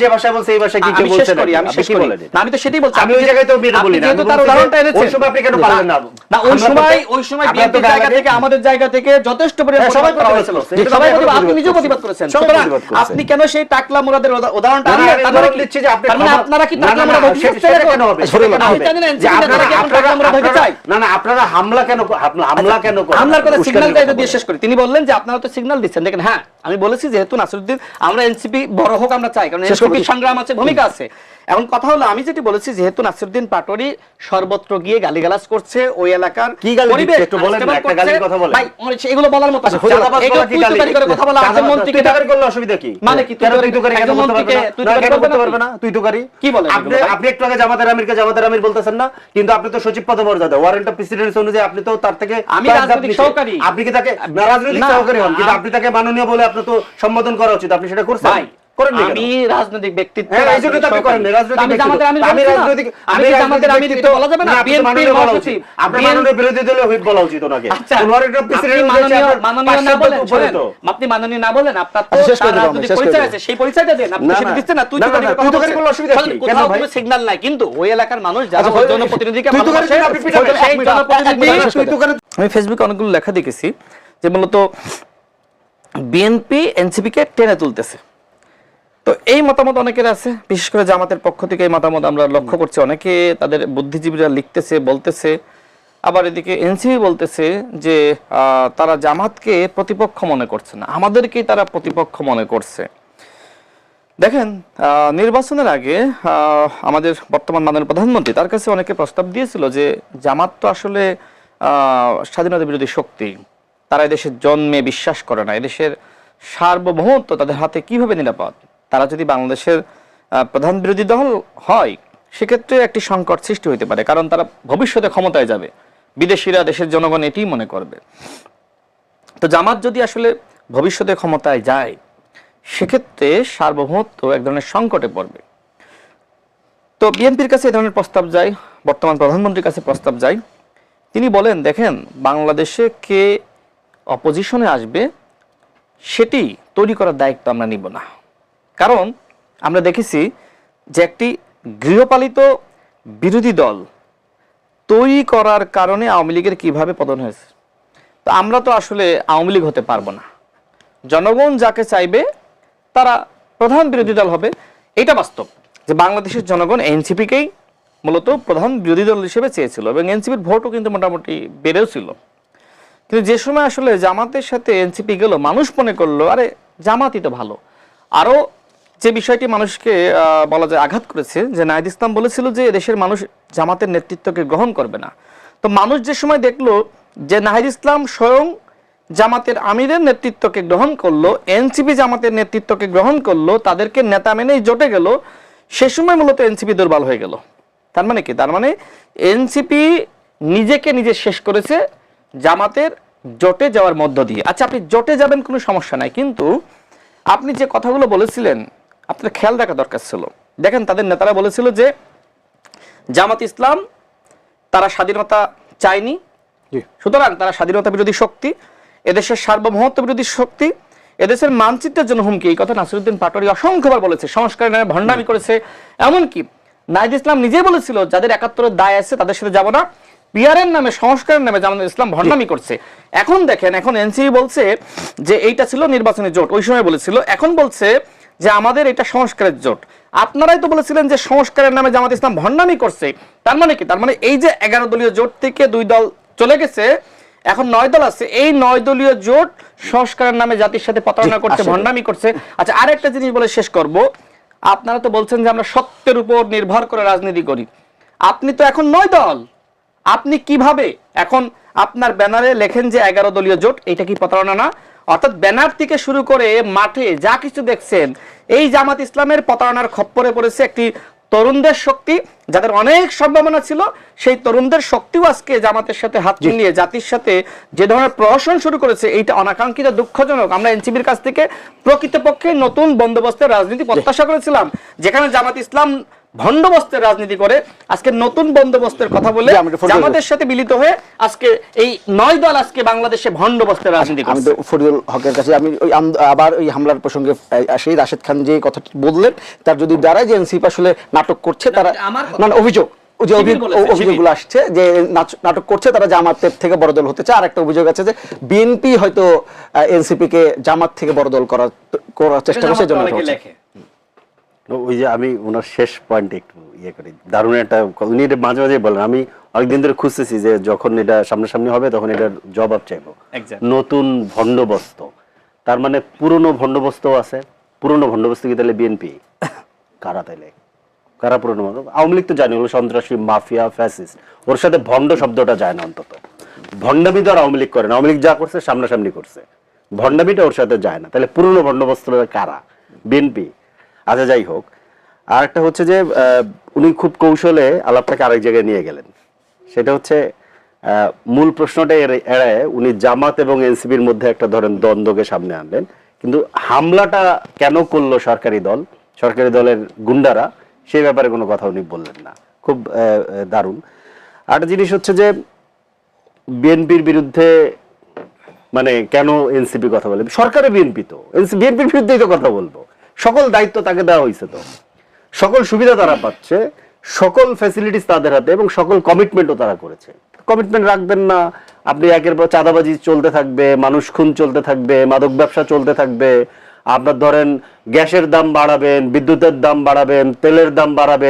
Speaker 1: যে ভাষা বলছে এই ভাষা কি কেউ বলছে না? আমি শেষ করি না, আমি তো সেটাই বলছি। আমি ওই জায়গায় তো বিয়ে বলি না, আমি তার উদাহরণটা এনেছি। ওই সময় আপনি কেন পারলেন না? না ওই সময় বিএনপির জায়গা থেকে আমাদের জায়গা থেকে যথেষ্ট পরিমাণে সবাই করা হয়েছিল, সবাই প্রতিবাদ, আপনি নিজেও প্রতিবাদ করেছেন। সুতরাং আপনি কেন সেই টাকলা মুরাদের উদাহরণটা আনলেন? তার মানে দিচ্ছি যে আপনারা কি টাকলা মুরাদ হতে চান? কেন হবে? আপনি জানেন যে আপনারা টাকলা মুরাদ হতে চাই? না না, আপনারা হামলা কেন হামলার কথা সিগন্যালটা এটা দিয়ে শেষ করি। তিনি বললেন যে আপনারা তো সিগন্যাল দিচ্ছেন। দেখেন হ্যাঁ, আমি বলেছি যেহেতু নাসিরউদ্দিন, আমরা এনসিপি বড় হোক আমরা চাই, কারণ এনসিপি সংগ্রাম আছে, ভূমিকা আছে। এখন কথা হলো, আমি যেটি বলেছি যেহেতু নাসিরউদ্দিন পাটোয়ারি সর্বত্র গিয়ে গালিগালাজ করছে, ওই এলাকার
Speaker 2: কি গালি দিচ্ছে একটু বলেন না, একটা গালির কথা বলেন ভাই।
Speaker 1: এগুলো বলার মতো এগুলো কি গালি করে কথা বলা আছে? মন্ত্রীকে টাকার করলে অসুবিধা কি? মানে কি তুই তো করে কেন বলতে পারবে না? তুই তো করি কি বলেন? আপনি একটু আগে জামাতের আমির বলতেছেন না, কিন্তু আপনি তো সচিব পদমর্যাদা, ওয়ারেন্ট অফ প্রেসিডেন্সি অনুযায়ী আপনি তো তার থেকে, আমি রাজনৈতিক সহকারী, আপনি কি তাকে রাজনৈতিক সহকারী হন, কিন্তু আপনি তাকে মাননীয় বলে আপনি তো সম্বোধন করা উচিত, আপনি সেটা করছেন। আমি রাজনৈতিক ব্যক্তিত্ব, আমি জামাতের আমির বলা যাবে না, বিএনপির মহাসচিব, আপনি মাননীয় বিরোধী দলীয় হুইপ বলা উচিত ওনাকে। আপনি মাননীয় না বলেন, আপনার তো রাজনৈতিক পরিচয় আছে, সেই পরিচয়টা দেন। আপনি সেটা দিচ্ছেন না, তুই তো করে কথা বলছিস, অসুবিধা কি? কেন ভাই সিগন্যাল নাই, কিন্তু ওই এলাকার মানুষ যারা জনপ্রতিনিধিকে ভালোবাসে, সেই জনপ্রতিনিধি। আমি ফেসবুকে অনেকগুলো লেখা দেখেছি যে মূলত বিএনপি এনসিপিকে টেনে তুলতেছে। তো এই মতামত অনেকের আছে, বিশেষ করে জামাতের পক্ষ থেকে এই মতামত আমরা লক্ষ্য করছি। অনেকে তাদের বুদ্ধিজীবীরা লিখতেছে, বলতেছে, আবার এদিকে এনসিপি বলতেছে যে তারা জামাতকে প্রতিপক্ষ মনে করছে না, আমাদেরকেই তারা প্রতিপক্ষ মনে করছে। দেখেন নির্বাচনের আগে আমাদের বর্তমান মাননীয় প্রধানমন্ত্রী, তার কাছে অনেকে প্রস্তাব দিয়েছিল যে জামাত তো আসলে স্বাধীনতা বিরোধী শক্তি, তারা এদেশের জন্মে বিশ্বাস করে না, এদেশের সার্বভৌমত্ব তাদের হাতে কিভাবে নিরাপদ, তারা যদি বাংলাদেশের প্রধান বিরোধী দল হয় সেক্ষেত্রে একটি সংকট সৃষ্টি হতে পারে, কারণ তারা ভবিষ্যতে ক্ষমতায় যাবে,
Speaker 4: বিদেশিরা, দেশের জনগণ এটাই মনে করবে। তো জামাত যদি আসলে ভবিষ্যতে ক্ষমতায় যায়, সেক্ষেত্রে সার্বভৌমত্ব এক ধরনের সংকটে পড়বে। তো বিএনপির কাছে এই ধরনের প্রস্তাব যায়, বর্তমান প্রধানমন্ত্রীর কাছে প্রস্তাব যায়। তিনি বলেন, দেখেন, বাংলাদেশে কে অপোজিশনে আসবে সেটি তৈরি করার দায়িত্ব আমরা নিব না। কারণ আমরা দেখেছি যে একটি গৃহপালিত বিরোধী দল তৈরি করার কারণে আওয়ামী লীগের কিভাবে পতন হয়েছে। তো আমরা তো আসলে আওয়ামী লীগ হতে পারবো না। জনগণ যাকে চাইবে তারা প্রধান বিরোধী দল হবে। এটা বাস্তব যে বাংলাদেশের জনগণ এনসিপিকেই মূলত প্রধান বিরোধী দল হিসেবে চেয়েছিল এবং এনসিপির ভোটও কিন্তু মোটামুটি বেড়েও ছিল। কিন্তু যে সময় আসলে জামাতের সাথে এনসিপি গেল, মানুষ মনে করলো আরে জামাতই তো ভালো। আরও যে বিষয়টি মানুষকে বলা যায় আঘাত করেছে, যে নাহিদ ইসলাম বলেছিল যে দেশের মানুষ জামাতের নেতৃত্বকে গ্রহণ করবে না। তো মানুষ যে সময় দেখলো যে নাহিদ ইসলাম স্বয়ং জামাতের আমিরের নেতৃত্বকে গ্রহণ করলো, এনসিপি জামাতের নেতৃত্বকে গ্রহণ করলো, তাদেরকে নেতা মেনেই জোটে গেল, সে সময় মূলত এনসিপি দুর্বল হয়ে গেল। তার মানে কি? তার মানে এনসিপি নিজেকে নিজে শেষ করেছে জামাতের জোটে যাওয়ার মধ্য দিয়ে। আচ্ছা, আপনি জোটে যাবেন কোনো সমস্যা নাই, কিন্তু আপনি যে কথাগুলো বলেছিলেন আপনার খেয়াল রাখা দরকার ছিল। দেখেন, তাদের নেতারা বলেছিল যে জামাত ইসলাম তারা স্বাধীনতা চায়নি, সুতরাং তারা স্বাধীনতা বিরোধী শক্তি, এদেশের সার্বভৌমত্ব বিরোধী শক্তি, এদেশের মানচিত্রের জন্য হুমকি। এই কথা নাসিরউদ্দিন পাটোয়ারি অসংখ্যবার বলেছে, সংস্কারের নামে ভণ্ডামি করেছে। এমনকি নাহিদ ইসলাম নিজেই বলেছিল যাদের ৭১-এর দায় আছে তাদের সাথে যাব না, পিয়ারের নামে, সংস্কারের নামে জামাত ইসলাম ভণ্ডামি করছে। এখন দেখেন, এখন এনসিপি বলছে যে এইটা ছিল নির্বাচনী জোট, ওই সময় বলেছিল, এখন বলছে যে আমাদের এটা সংস্কারের জোট। আপনারাই তো বলেছিলেন যে সংস্কারের নামে জামাত ইসলাম ভণ্ডামি করছে। তার মানে কি? তার মানে এই যে 11 দলীয় জোট থেকে 2 দল চলে গেছে, এখন 9 দল আছে। এই 9 দলীয় জোট সংস্কারের নামে জাতির সাথে প্রতারণা করছে, ভণ্ডামি করছে। আচ্ছা, আরেকটা জিনিস বলে শেষ করব। আপনারা তো বলছেন যে আমরা সত্যের উপর নির্ভর করে রাজনীতি করি। আপনি তো এখন 9 দল, আপনি কিভাবে এখন আপনার ব্যানারে লেখেন যে 11 দলীয় জোট? এটা কি প্রতারণা না? অর্থাৎ ব্যানার থেকে শুরু করে মাঠে যা কিছু দেখছেন, এই জামাত ইসলামের প্রতারণার খপ্পরে পড়েছে একটি তরুণদের শক্তি, যাদের অনেক সম্ভাবনা ছিল। সেই তরুণদের শক্তিও আজকে জামাতের সাথে হাত মিলিয়ে জাতির সাথে যে ধরনের প্রহসন শুরু করেছে, এইটা অনাকাঙ্ক্ষিত, দুঃখজনক। আমরা এনসিপির কাছ থেকে প্রকৃতপক্ষে নতুন বন্দোবস্তের রাজনীতি প্রত্যাশা করেছিলাম, যেখানে জামাত ইসলাম ভণ্ডবস্তের রাজনীতি করে আজকে নতুন বন্দোবস্তের কথা বলে জামাতের সাথে মিলিত হয়ে আজকে এই 9 দল আজকে বাংলাদেশে ভণ্ডবস্তের রাজনীতি করছে।
Speaker 3: আমি তো ফরিদুল হকের কাছে আমি ওই আবার ওই হামলার প্রসঙ্গে সেই রাশেদ খান যে কথাটি বললেন, তার যদি দাঁড়ায় যে এনসিপি আসলে নাটক করছে, তারা মানে অভিযোগ, যে অভিযোগগুলো আসছে যে নাটক করছে, তারা জামাতের থেকে বড় দল হতে চায়। আর একটা অভিযোগ আছে যে বিএনপি হয়তো এনসিপি কে জামাত থেকে বড় দল করার চেষ্টা করছে।
Speaker 2: ওই যে আমি ওনার শেষ পয়েন্টে একটু ইয়ে করি, দারুণ একটা, উনি এটা মাঝে মাঝে বলেন, আমি অনেকদিন ধরে খুঁজতেছি যে যখন এটা সামনাসামনি হবে তখন এটার জবাব চাইবো। নতুন ভণ্ডবস্ত, তার মানে পুরনো ভণ্ডবস্ত আছে। পুরনো ভণ্ডবস্ত কি তাহলে বিএনপি? কারা তাইলে? কারা পুরনো? আওয়ামী লীগ তো জানি হলো সন্ত্রাসী, মাফিয়া, ফ্যাসিস্ট, ওর সাথে ভণ্ড শব্দটা যায় না। অন্তত ভণ্ডামি তো আর আওয়ামী লীগ করে না, আওয়ামী লীগ যা করছে সামনাসামনি করছে, ভণ্ডামিটা ওর সাথে যায় না। তাহলে পুরনো ভণ্ডবস্ত কারা? বিএনপি। আচ্ছা, যাই হোক। আর একটা হচ্ছে যে উনি খুব কৌশলে আলাপটাকে আরেক জায়গায় নিয়ে গেলেন। সেটা হচ্ছে মূল প্রশ্নটা এড়ায় উনি জামাত এবং এনসিপির মধ্যে একটা ধরেন দ্বন্দ্বকে সামনে আনলেন। কিন্তু হামলাটা কেন করলো সরকারি দলের গুন্ডারা, সেই ব্যাপারে কোনো কথা উনি বললেন না। খুব দারুণ। আরেকটা জিনিস হচ্ছে যে বিএনপির বিরুদ্ধে মানে কেন এনসিপি কথা বলে? সরকারের বিএনপি তো, বিএনপির বিরুদ্ধেই তো কথা বলবো। সকল দায়িত্ব তাকে দেওয়া হয়েছে, তো সকল সুবিধা তারা পাচ্ছে, সকল ফ্যাসিলিটিস তাদের হাতে, এবং সকল কমিটমেন্টও তারা করেছে। কমিটমেন্ট রাখবেন না আপনি, একের পর চাঁদাবাজি চলতে থাকবে, মানুষ খুন চলতে থাকবে, মাদক ব্যবসা চলতে থাকবে, আপনার ধরেন গ্যাসের দাম বাড়াবেন, বিদ্যুতের দাম বাড়াবেন, তেলের দাম বাড়াবেন।